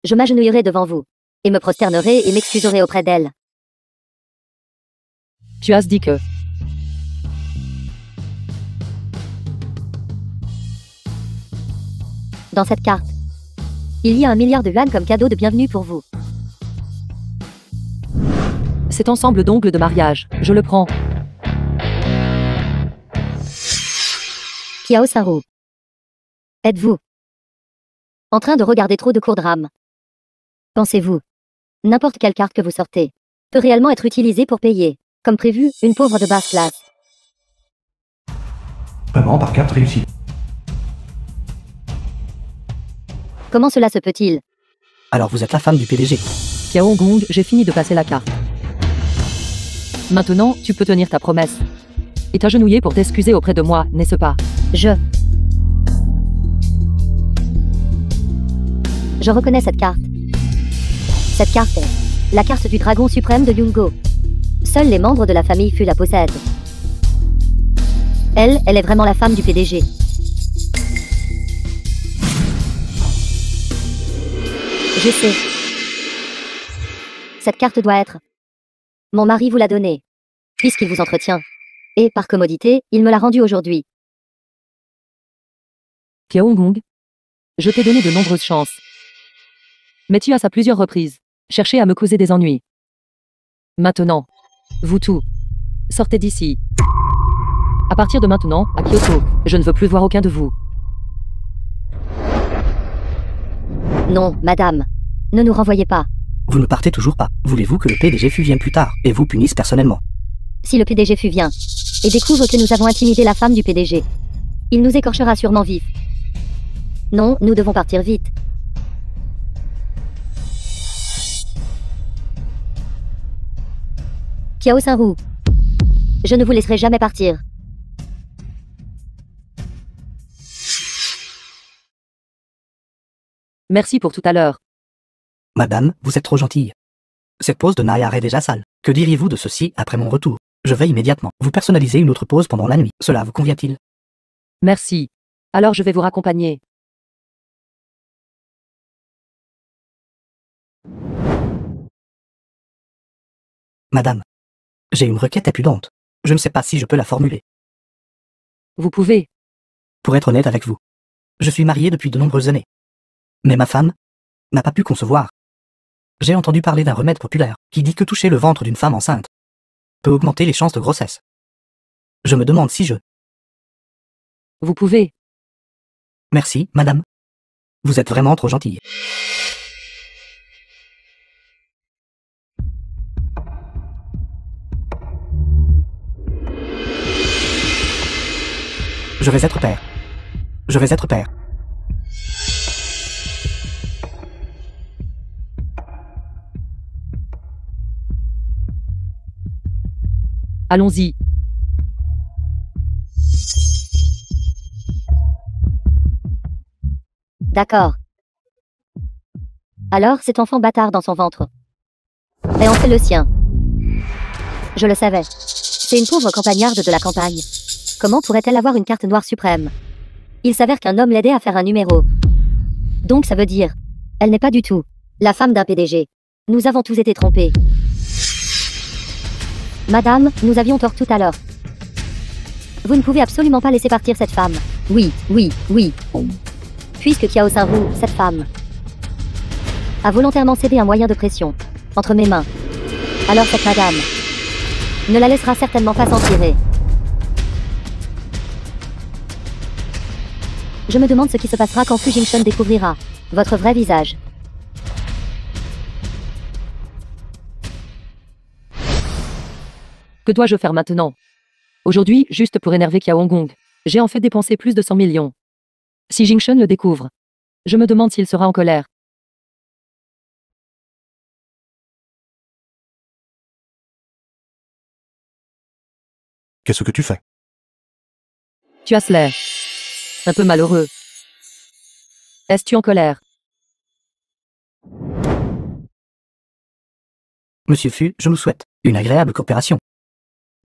Je m'agenouillerai devant vous. Et me prosternerai et m'excuserai auprès d'elle. Tu as dit que... Dans cette carte. Il y a 1 milliard de yuan comme cadeau de bienvenue pour vous. Cet ensemble d'ongles de mariage, je le prends. Kiao Saru. Êtes-vous en train de regarder trop de courts drames? Pensez-vous, n'importe quelle carte que vous sortez peut réellement être utilisée pour payer, comme prévu, une pauvre de basse classe? Paiement par carte réussi. Comment cela se peut-il? Alors vous êtes la femme du PDG. Kia Hong-gong, j'ai fini de passer la carte. Maintenant, tu peux tenir ta promesse. Et t'agenouiller pour t'excuser auprès de moi, n'est-ce pas? Je reconnais cette carte. Cette carte est la carte du dragon suprême de Yungo. Seuls les membres de la famille Fu la possèdent. Elle est vraiment la femme du PDG. Je sais. Cette carte doit être. Mon mari vous l'a donnée, puisqu'il vous entretient. Et par commodité, il me l'a rendue aujourd'hui. Kia Hong-gong, je t'ai donné de nombreuses chances. Mais tu as à plusieurs reprises cherché à me causer des ennuis. Maintenant, vous tous, sortez d'ici. À partir de maintenant, à Kyoto, je ne veux plus voir aucun de vous. Non, madame. Ne nous renvoyez pas. Vous ne partez toujours pas. Voulez-vous que le PDG Fu vienne plus tard et vous punisse personnellement? Si le PDG Fu vient et découvre que nous avons intimidé la femme du PDG, il nous écorchera sûrement vifs. Non, nous devons partir vite. Kiao Saru. Je ne vous laisserai jamais partir. Merci pour tout à l'heure. Madame, vous êtes trop gentille. Cette pose de naillard est déjà sale. Que diriez-vous de ceci après mon retour? Je vais immédiatement vous personnaliser une autre pose pendant la nuit. Cela vous convient-il? Merci. Alors je vais vous raccompagner. Madame, j'ai une requête impudente. Je ne sais pas si je peux la formuler. Vous pouvez. Pour être honnête avec vous, je suis marié depuis de nombreuses années. Mais ma femme n'a pas pu concevoir. J'ai entendu parler d'un remède populaire qui dit que toucher le ventre d'une femme enceinte peut augmenter les chances de grossesse. Je me demande si je... Vous pouvez. Merci, madame. Vous êtes vraiment trop gentille. Je vais être père. Je vais être père. Allons-y. D'accord. Alors, cet enfant bâtard dans son ventre est en fait le sien. Je le savais. C'est une pauvre campagnarde de la campagne. Comment pourrait-elle avoir une carte noire suprême? Il s'avère qu'un homme l'aidait à faire un numéro. Donc ça veut dire, elle n'est pas du tout la femme d'un PDG. Nous avons tous été trompés. Madame, nous avions tort tout à l'heure. Vous ne pouvez absolument pas laisser partir cette femme. Oui, oui, oui. Puisque Kiao Saru, cette femme, a volontairement cédé un moyen de pression entre mes mains, alors cette madame ne la laissera certainement pas s'en tirer. Je me demande ce qui se passera quand Fu Jingshun découvrira votre vrai visage. Que dois-je faire maintenant? Aujourd'hui, juste pour énerver Kia Hong-gong, j'ai en fait dépensé plus de 100 millions. Si Jingshun le découvre, je me demande s'il sera en colère. Qu'est-ce que tu fais? Tu as l'air un peu malheureux. Es-tu en colère? Monsieur Fu, je vous souhaite une agréable coopération.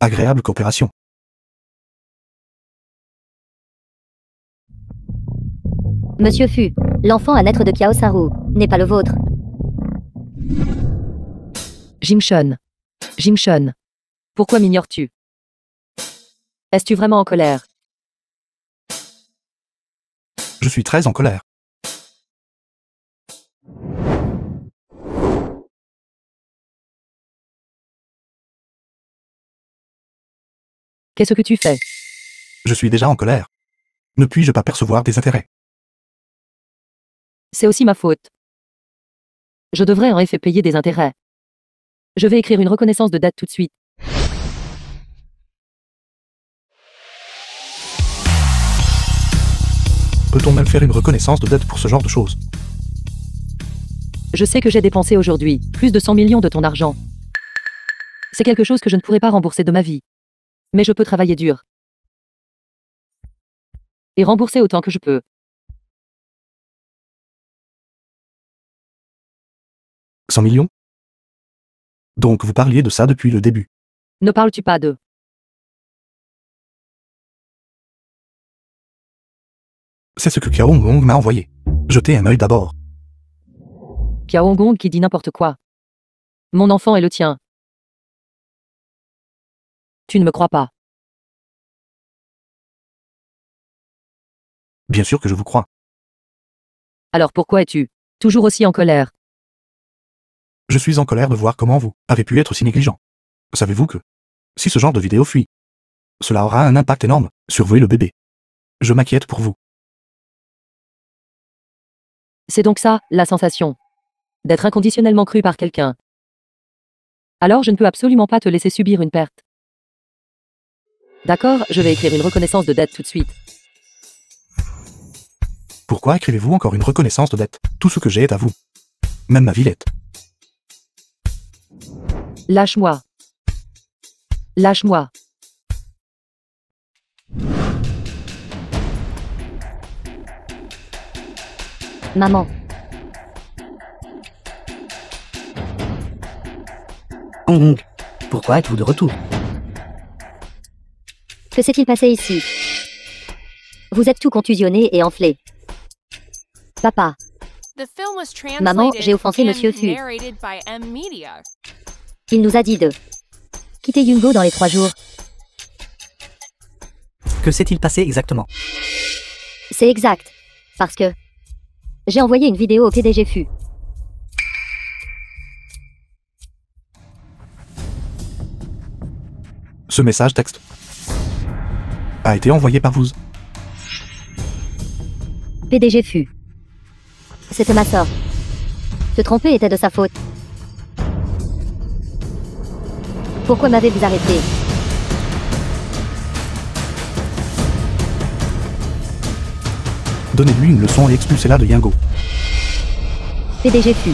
Agréable coopération. Monsieur Fu, l'enfant à naître de Kiao Saru n'est pas le vôtre. Jingshun. Jingshun. Pourquoi m'ignores-tu? Es-tu vraiment en colère? Je suis très en colère. Qu'est-ce que tu fais? Je suis déjà en colère. Ne puis-je pas percevoir des intérêts? C'est aussi ma faute. Je devrais en effet payer des intérêts. Je vais écrire une reconnaissance de dette tout de suite. Peut-on même faire une reconnaissance de dette pour ce genre de choses? Je sais que j'ai dépensé aujourd'hui plus de 100 millions de ton argent. C'est quelque chose que je ne pourrai pas rembourser de ma vie. Mais je peux travailler dur. Et rembourser autant que je peux. « 100 millions? Donc vous parliez de ça depuis le début. Ne parles-tu pas de... C'est ce que Kiao Hong m'a envoyé. Jetez un œil d'abord. Kiao Hong qui dit n'importe quoi. Mon enfant est le tien. Tu ne me crois pas. Bien sûr que je vous crois. Alors pourquoi es-tu toujours aussi en colère? Je suis en colère de voir comment vous avez pu être si négligent. Savez-vous que, si ce genre de vidéo fuit, cela aura un impact énorme sur vous et le bébé. Je m'inquiète pour vous. C'est donc ça, la sensation. D'être inconditionnellement cru par quelqu'un. Alors je ne peux absolument pas te laisser subir une perte. D'accord, je vais écrire une reconnaissance de dette tout de suite. Pourquoi écrivez-vous encore une reconnaissance de dette? Tout ce que j'ai est à vous. Même ma Villette. Lâche-moi. Lâche-moi. Maman. Hong Hong, pourquoi êtes-vous de retour? Que s'est-il passé ici? Vous êtes tout contusionné et enflé. Papa, The film was translated Maman, j'ai offensé and Monsieur Fu. narrated by M Media. il nous a dit de quitter Yungo dans les 3 jours. Que s'est-il passé exactement? C'est exact. Parce que j'ai envoyé une vidéo au PDG Fu. Ce message texte a été envoyé par vous. PDG Fu. C'était ma sœur. Se tromper était de sa faute. Pourquoi m'avez-vous arrêté? Donnez-lui une leçon et expulsez-la de Yingo. PDG Fu.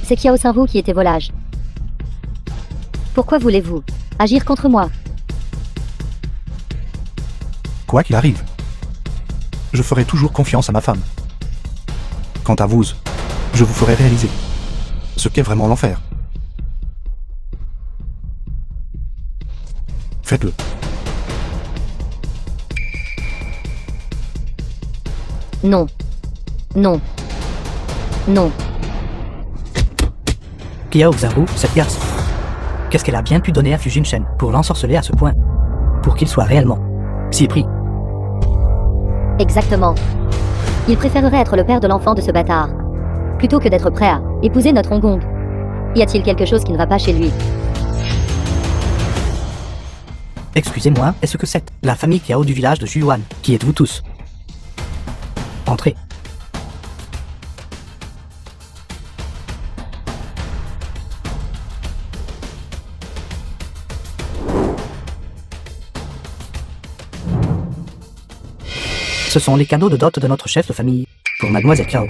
C'est Kiao Saru qui était volage. Pourquoi voulez-vous agir contre moi? Quoi qu'il arrive, je ferai toujours confiance à ma femme. Quant à vous, je vous ferai réaliser ce qu'est vraiment l'enfer. Faites-le. Non. Non. Non. Kiao Xaru, cette garce. Qu'est-ce qu'elle a bien pu donner à Fu Jinshen pour l'ensorceler à ce point? Pour qu'il soit réellement si pris. Exactement. Il préférerait être le père de l'enfant de ce bâtard. Plutôt que d'être prêt à épouser notre Hong Kong. Y a-t-il quelque chose qui ne va pas chez lui? Excusez-moi, est-ce que c'est la famille Kiao du village de Juan? Qui êtes-vous tous? Entrez. Ce sont les cadeaux de dot de notre chef de famille pour Mademoiselle Kiao.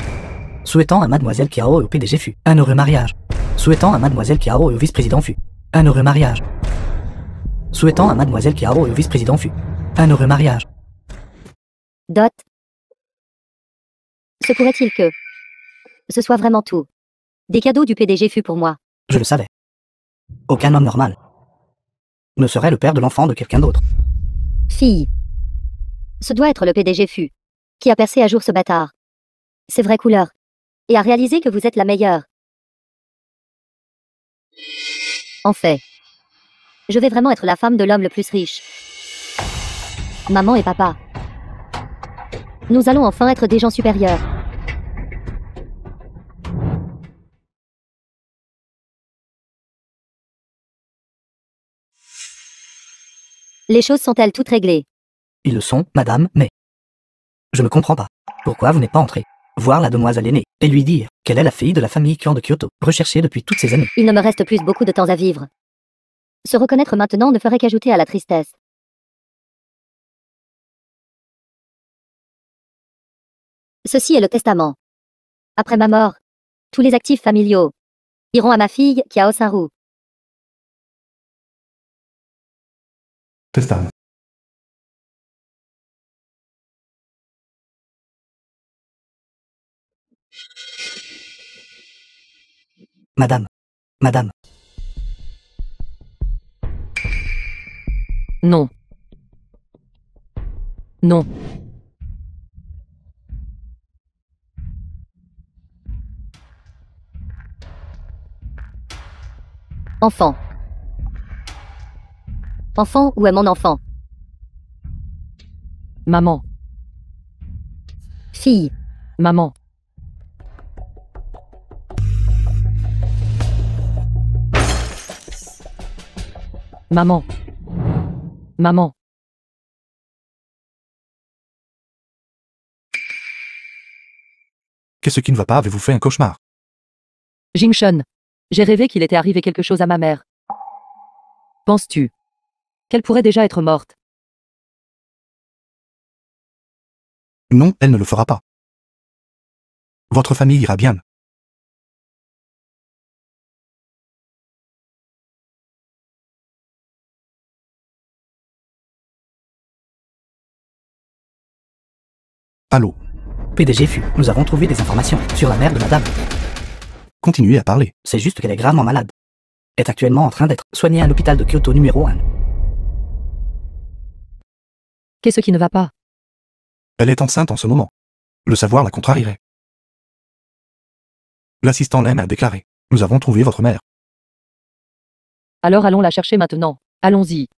Souhaitant à Mademoiselle Kiao et au PDG Fu un heureux mariage. Souhaitant à Mademoiselle Kiao et au vice-président Fu un heureux mariage. Souhaitant à Mademoiselle Kiao et au vice-président Fu un heureux mariage. Dot. Se pourrait-il que ce soit vraiment tout des cadeaux du PDG Fu pour moi? Je le savais. Aucun homme normal ne serait le père de l'enfant de quelqu'un d'autre. Fille. Ce doit être le PDG Fu qui a percé à jour ce bâtard. Ses vraies couleurs. Et a réalisé que vous êtes la meilleure. En fait, je vais vraiment être la femme de l'homme le plus riche. Maman et papa. Nous allons enfin être des gens supérieurs. Les choses sont-elles toutes réglées? Ils le sont, madame, mais... Je ne comprends pas. Pourquoi vous n'êtes pas entrée voir la demoiselle aînée et lui dire qu'elle est la fille de la famille Kian de Kyoto, recherchée depuis toutes ces années. Il ne me reste plus beaucoup de temps à vivre. Se reconnaître maintenant ne ferait qu'ajouter à la tristesse. Ceci est le testament. Après ma mort, tous les actifs familiaux iront à ma fille Kiao Saru. Testament. Madame. Madame. Non. Non. Enfant. Enfant, où est mon enfant? Maman. Fille. Maman. Maman. Maman. Qu'est-ce qui ne va pas? Avez-vous fait un cauchemar? Jingshun. J'ai rêvé qu'il était arrivé quelque chose à ma mère. Penses-tu qu'elle pourrait déjà être morte? Non, elle ne le fera pas. Votre famille ira bien. Allô? PDG Fu, nous avons trouvé des informations sur la mère de madame. Continuez à parler. C'est juste qu'elle est gravement malade. Est actuellement en train d'être soignée à l'hôpital de Kyoto numéro 1. Qu'est-ce qui ne va pas? Elle est enceinte en ce moment. Le savoir la contrarierait. L'assistant Lem a déclaré. Nous avons trouvé votre mère. Alors allons la chercher maintenant. Allons-y.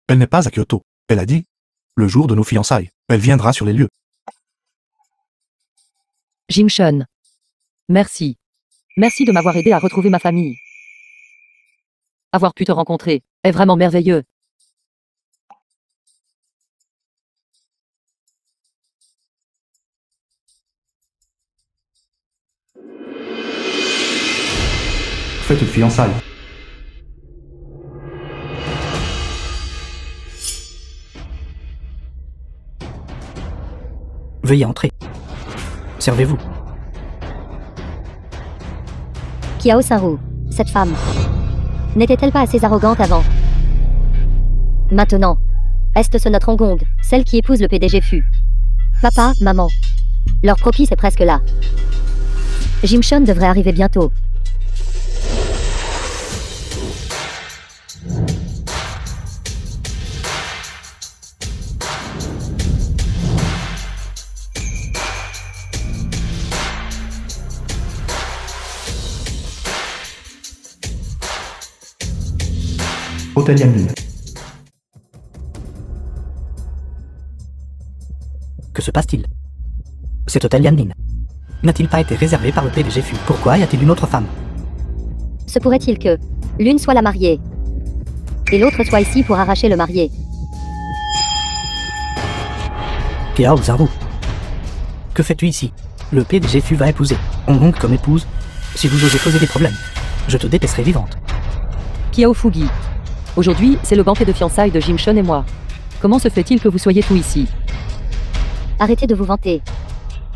Elle n'est pas à Kyoto. Elle a dit. Le jour de nos fiançailles, elle viendra sur les lieux. Jingshun. Merci. Merci de m'avoir aidé à retrouver ma famille. Avoir pu te rencontrer est vraiment merveilleux. Faites une fiançailles. Veuillez entrer. Servez-vous. Kiao Saru, cette femme, n'était-elle pas assez arrogante avant? Maintenant, est-ce notre Hongong, celle qui épouse le PDG Fu? Papa, maman, leur propice est presque là. Jingshun devrait arriver bientôt. Hôtel Yanmin. Que se passe-t-il? Cet hôtel Yanmin n'a-t-il pas été réservé par le PDG Fu? Pourquoi y a-t-il une autre femme? Se pourrait-il que l'une soit la mariée et l'autre soit ici pour arracher le marié? Kiao Saru. Que fais-tu ici? Le PDG Fu va épouser Hongong comme épouse. Si vous osez poser des problèmes, je te dépêcerai vivante. Kiao Fugi. Aujourd'hui, c'est le banquet de fiançailles de Jingshun et moi. Comment se fait-il que vous soyez tous ici? Arrêtez de vous vanter.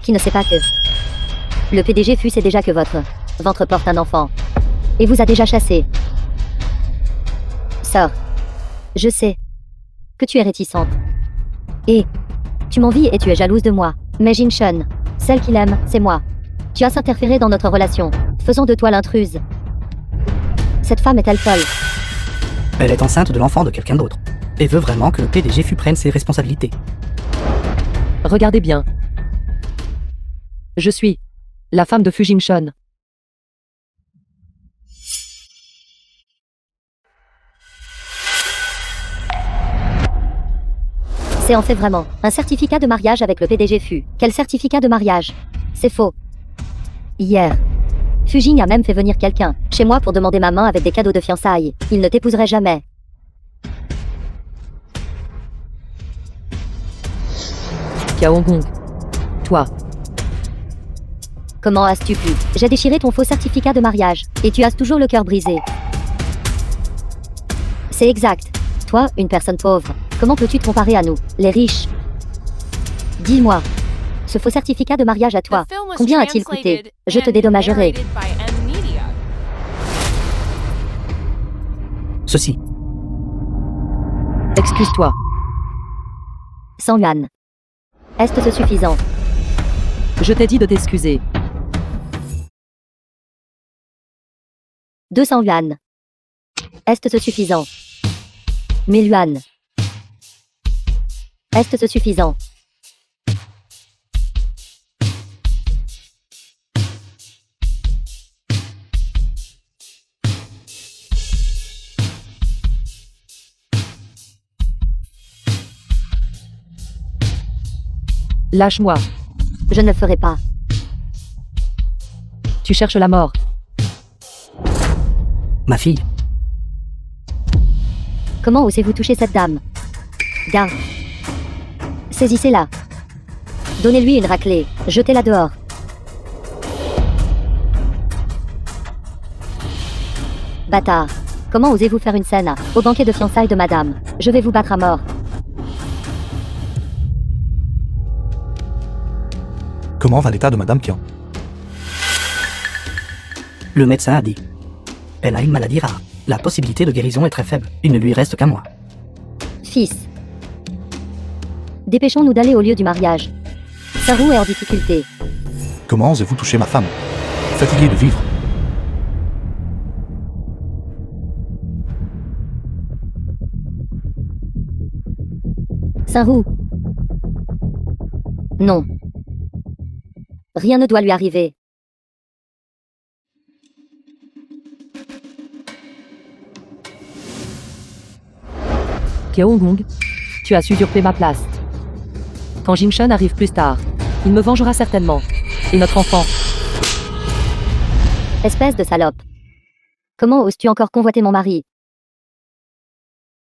Qui ne sait pas que le PDG Fu sait déjà que votre ventre porte un enfant. Et vous a déjà chassé. Sœur. Je sais que tu es réticente. Et tu m'envies et tu es jalouse de moi. Mais Jin Shun, celle qu'il aime, c'est moi. Tu as s'interféré dans notre relation, faisant de toi l'intruse. Cette femme est-elle folle? Elle est enceinte de l'enfant de quelqu'un d'autre. Et veut vraiment que le PDG Fu prenne ses responsabilités. Regardez bien. Je suis la femme de Fu Jingshun. C'est en fait vraiment un certificat de mariage avec le PDG Fu. Quel certificat de mariage? C'est faux. Hier, Fu Jing a même fait venir quelqu'un chez moi pour demander ma main avec des cadeaux de fiançailles. Il ne t'épouserait jamais. Cao Gong. Toi. Comment as-tu pu? J'ai déchiré ton faux certificat de mariage, et tu as toujours le cœur brisé. C'est exact. Toi, une personne pauvre, comment peux-tu te comparer à nous, les riches? Dis-moi, ce faux certificat de mariage à toi, The film was combien a-t-il coûté? translated Je te and dédommagerai. narrated by M Media. Ceci. Excuse-toi. 100 yuan. Est-ce suffisant? Je t'ai dit de t'excuser. 200 yuan. Est-ce suffisant? 1000 yuan. Est-ce suffisant? Lâche-moi. Je ne le ferai pas. Tu cherches la mort. Ma fille. Comment osez-vous toucher cette dame? Garde. Saisissez-la. Donnez-lui une raclée. Jetez-la dehors. Bâtard. Comment osez-vous faire une scène au banquet de fiançailles de madame? Je vais vous battre à mort. Comment va l'état de Madame Qian? Le médecin a dit. Elle a une maladie rare. La possibilité de guérison est très faible. Il ne lui reste qu'un mois. Fils. Dépêchons-nous d'aller au lieu du mariage. Saru est en difficulté. Comment osez-vous toucher ma femme? Fatiguée de vivre. Saru. Non. Rien ne doit lui arriver. Cao Gong. Tu as usurpé ma place. Quand Jingshun arrive plus tard, il me vengera certainement. Et notre enfant. Espèce de salope. Comment oses-tu encore convoiter mon mari?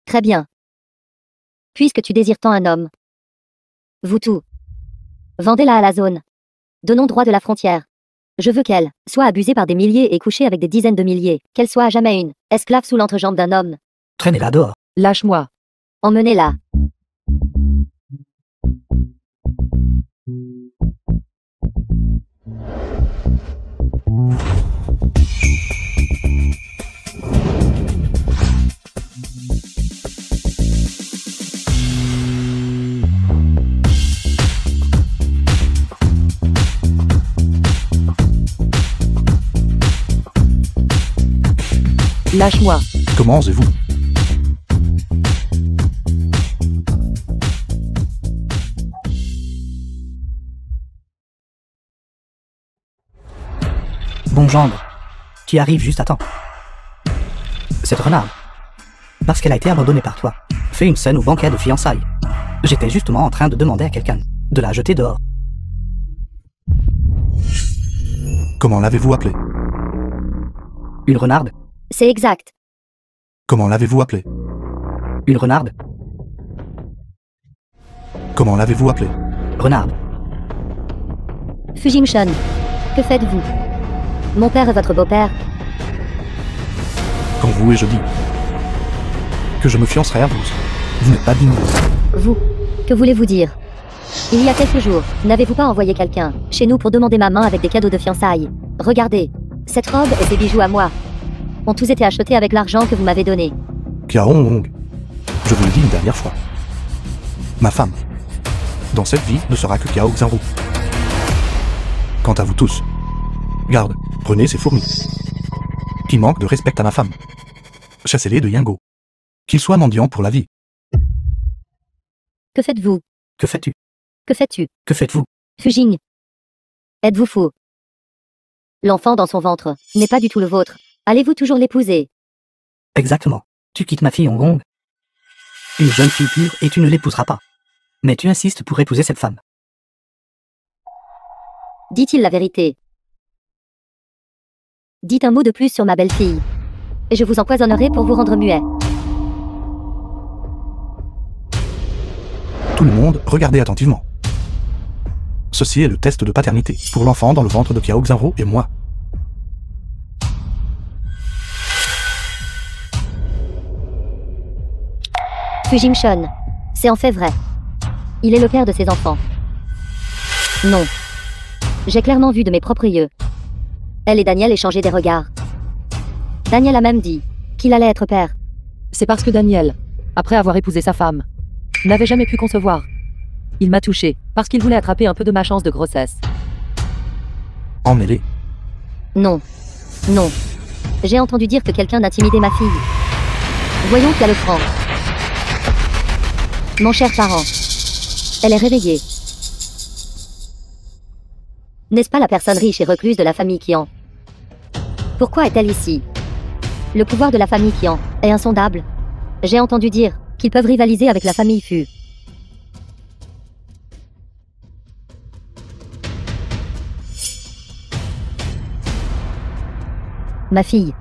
Très bien. Puisque tu désires tant un homme. Vous tout. Vendez-la à la zone. Donnons droit de la frontière. Je veux qu'elle soit abusée par des milliers et couchée avec des dizaines de milliers. Qu'elle soit à jamais une esclave sous l'entrejambe d'un homme. Traînez-la dehors. Lâche-moi. Emmenez-la. Lâche-moi. Comment osez-vous? Bon gendre. Tu arrives juste à temps. Cette renarde. Parce qu'elle a été abandonnée par toi. Fais une scène au banquet de fiançailles. J'étais justement en train de demander à quelqu'un de la jeter dehors. Comment l'avez-vous appelée? Une renarde. C'est exact. Comment l'avez-vous appelée? Une renarde. Comment l'avez-vous appelée? Renarde. Fu Jingshun. Que faites-vous? Mon père est votre beau-père. Quand vous et je dis que je me fiancerai à vous, vous n'êtes pas digne. Vous. Que voulez-vous dire? Il y a quelques jours, n'avez-vous pas envoyé quelqu'un chez nous pour demander ma main avec des cadeaux de fiançailles? Regardez, cette robe et ces bijoux à moi ont tous été achetés avec l'argent que vous m'avez donné. Kiao Hong, je vous le dis une dernière fois. Ma femme, dans cette vie, ne sera que Kiao Xinru. Quant à vous tous, garde, prenez ces fourmis qui manquent de respect à ma femme. Chassez-les de Yingo. Qu'ils soient mendiants pour la vie. Que faites-vous? Que fais-tu? Que fais-tu? Que faites-vous? Fujing. Êtes-vous fou? L'enfant dans son ventre n'est pas du tout le vôtre. Allez-vous toujours l'épouser? Exactement. Tu quittes ma fille Hong Kong. Une jeune fille pure et tu ne l'épouseras pas. Mais tu insistes pour épouser cette femme. Dit-il la vérité? Dites un mot de plus sur ma belle-fille. Et je vous empoisonnerai pour vous rendre muet. Tout le monde, regardez attentivement. Ceci est le test de paternité pour l'enfant dans le ventre de Kiao Xinru et moi. Fujing Shun. C'est en fait vrai. Il est le père de ses enfants. Non. J'ai clairement vu de mes propres yeux. Elle et Daniel échangeaient des regards. Daniel a même dit qu'il allait être père. C'est parce que Daniel, après avoir épousé sa femme, n'avait jamais pu concevoir. Il m'a touché, parce qu'il voulait attraper un peu de ma chance de grossesse. Emmêlé. Non. Non. J'ai entendu dire que quelqu'un intimidait ma fille. Voyons qu'il y a le cran. Mon cher parent. Elle est réveillée. N'est-ce pas la personne riche et recluse de la famille Qian? Pourquoi est-elle ici? Le pouvoir de la famille Qian est insondable. J'ai entendu dire qu'ils peuvent rivaliser avec la famille Fu. Ma fille.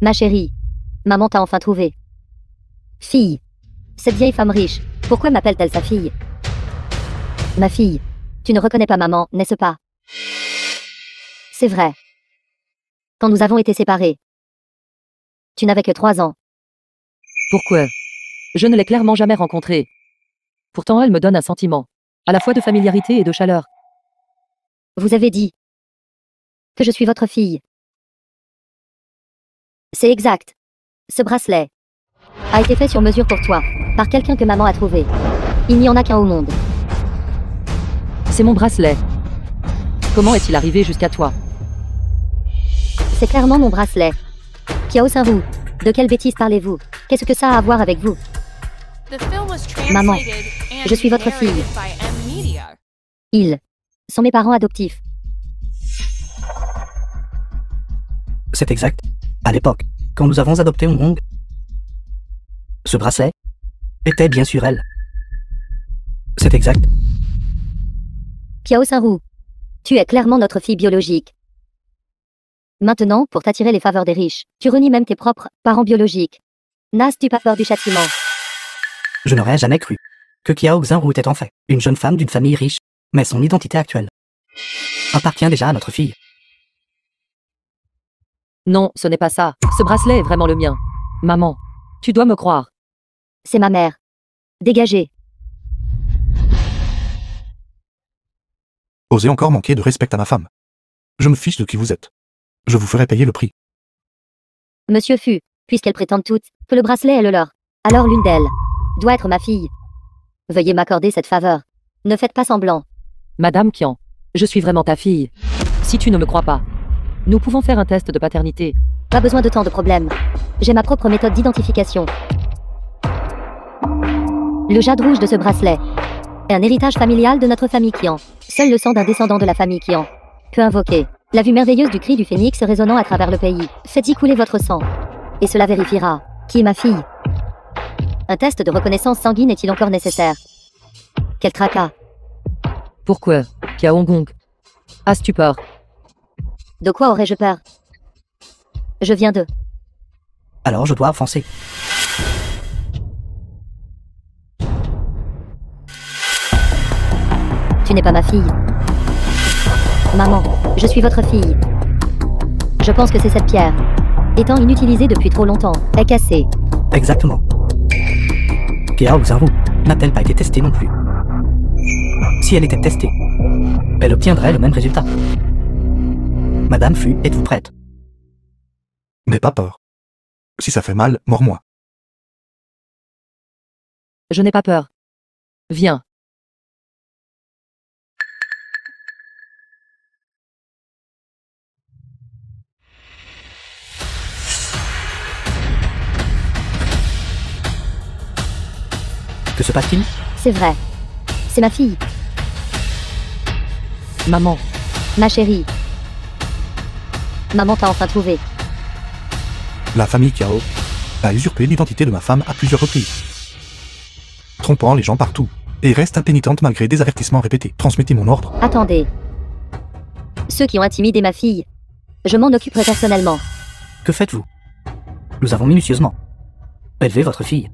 Ma chérie. Maman t'a enfin trouvé. Fille. Cette vieille femme riche, pourquoi m'appelle-t-elle sa fille? Ma fille. Tu ne reconnais pas maman, n'est-ce pas? C'est vrai. Quand nous avons été séparés, tu n'avais que 3 ans. Pourquoi? Je ne l'ai clairement jamais rencontrée. Pourtant elle me donne un sentiment, à la fois de familiarité et de chaleur. Vous avez dit que je suis votre fille. C'est exact. Ce bracelet a été fait sur mesure pour toi, par quelqu'un que maman a trouvé. Il n'y en a qu'un au monde. C'est mon bracelet. Comment est-il arrivé jusqu'à toi? C'est clairement mon bracelet. Kiao Xinru, de quelle bêtise parlez-vous? Qu'est-ce que ça a à voir avec vous? Maman, je suis votre fille. Ils sont mes parents adoptifs. C'est exact. À l'époque, quand nous avons adopté Hong Kong, ce bracelet était bien sûr elle. C'est exact. Kiao Xinru, tu es clairement notre fille biologique. Maintenant, pour t'attirer les faveurs des riches, tu renies même tes propres parents biologiques. N'as-tu pas peur du châtiment? Je n'aurais jamais cru que Kiao Xinru était en fait une jeune femme d'une famille riche, mais son identité actuelle appartient déjà à notre fille. Non, ce n'est pas ça. Ce bracelet est vraiment le mien. Maman, tu dois me croire. C'est ma mère. Dégagez. Osez encore manquer de respect à ma femme. Je me fiche de qui vous êtes. Je vous ferai payer le prix. Monsieur Fu, puisqu'elles prétendent toutes que le bracelet est le leur, alors l'une d'elles doit être ma fille. Veuillez m'accorder cette faveur. Ne faites pas semblant. Madame Qian, je suis vraiment ta fille. Si tu ne me crois pas, nous pouvons faire un test de paternité. Pas besoin de tant de problèmes. J'ai ma propre méthode d'identification. Le jade rouge de ce bracelet est un héritage familial de notre famille Qian. Seul le sang d'un descendant de la famille Qian peut invoquer la vue merveilleuse du cri du phénix résonnant à travers le pays. Faites-y couler votre sang, et cela vérifiera qui est ma fille. Un test de reconnaissance sanguine est-il encore nécessaire? Quel tracas! Pourquoi? Kiao Hong Kong. As-tu peur? De quoi aurais-je peur? Je viens de... Alors je dois offenser. Tu n'es pas ma fille. Maman, je suis votre fille. Je pense que c'est cette pierre, étant inutilisée depuis trop longtemps, est cassée. Exactement. Kiao Xinru n'a-t-elle pas été testée non plus? Si elle était testée, elle obtiendrait le même résultat. Madame Fu, êtes-vous prête? N'aie pas peur. Si ça fait mal, mords-moi. Je n'ai pas peur. Viens. Que se passe-t-il? C'est vrai. C'est ma fille, Maman. ma chérie. Maman t'a enfin trouvé. La famille Kiao a usurpé l'identité de ma femme à plusieurs reprises, trompant les gens partout, et reste impénitente malgré des avertissements répétés. Transmettez mon ordre. Attendez. Ceux qui ont intimidé ma fille, je m'en occuperai personnellement. Que faites-vous? Nous avons minutieusement élevé votre fille.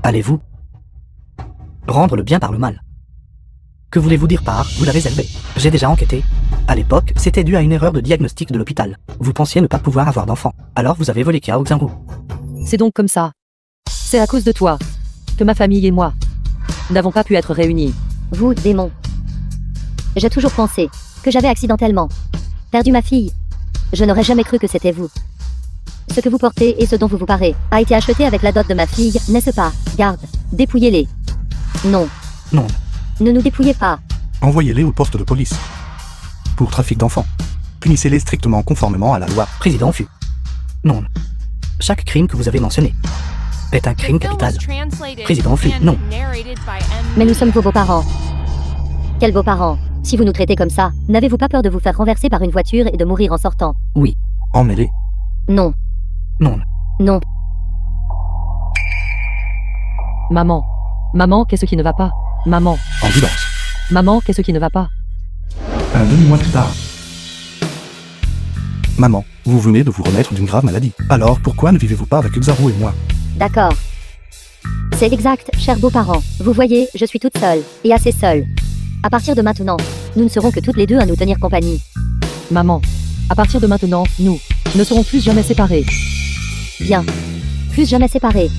Allez-vous rendre le bien par le mal? Que voulez-vous dire par « vous l'avez élevée » J'ai déjà enquêté. À l'époque, c'était dû à une erreur de diagnostic de l'hôpital. Vous pensiez ne pas pouvoir avoir d'enfant. Alors vous avez volé Kiao Xiangru. C'est donc comme ça. C'est à cause de toi que ma famille et moi n'avons pas pu être réunis. Vous, démon. J'ai toujours pensé que j'avais accidentellement perdu ma fille. Je n'aurais jamais cru que c'était vous. Ce que vous portez et ce dont vous vous parez a été acheté avec la dot de ma fille, n'est-ce pas? Garde, dépouillez-les. Non, Non, ne nous dépouillez pas. Envoyez-les au poste de police. Pour trafic d'enfants. Punissez-les strictement conformément à la loi. Président Fu. Non. Chaque crime que vous avez mentionné est un The crime film capital. was translated Président Fu, and non. narrated by M. Mais nous sommes vos beaux-parents. Quels beaux-parents? Si vous nous traitez comme ça, n'avez-vous pas peur de vous faire renverser par une voiture et de mourir en sortant? Emmêlés. Non, Non. non. Maman. Maman, qu'est-ce qui ne va pas? Maman. Ambulance. Maman, qu'est-ce qui ne va pas? Un demi-mois plus tard. Maman, vous venez de vous remettre d'une grave maladie. Alors pourquoi ne vivez-vous pas avec Xaro et moi? D'accord. C'est exact, chers beaux-parents. Vous voyez, je suis toute seule, et assez seule. À partir de maintenant, nous ne serons que toutes les deux à nous tenir compagnie. Maman. À partir de maintenant, nous ne serons plus jamais séparés. Bien. Plus jamais séparés.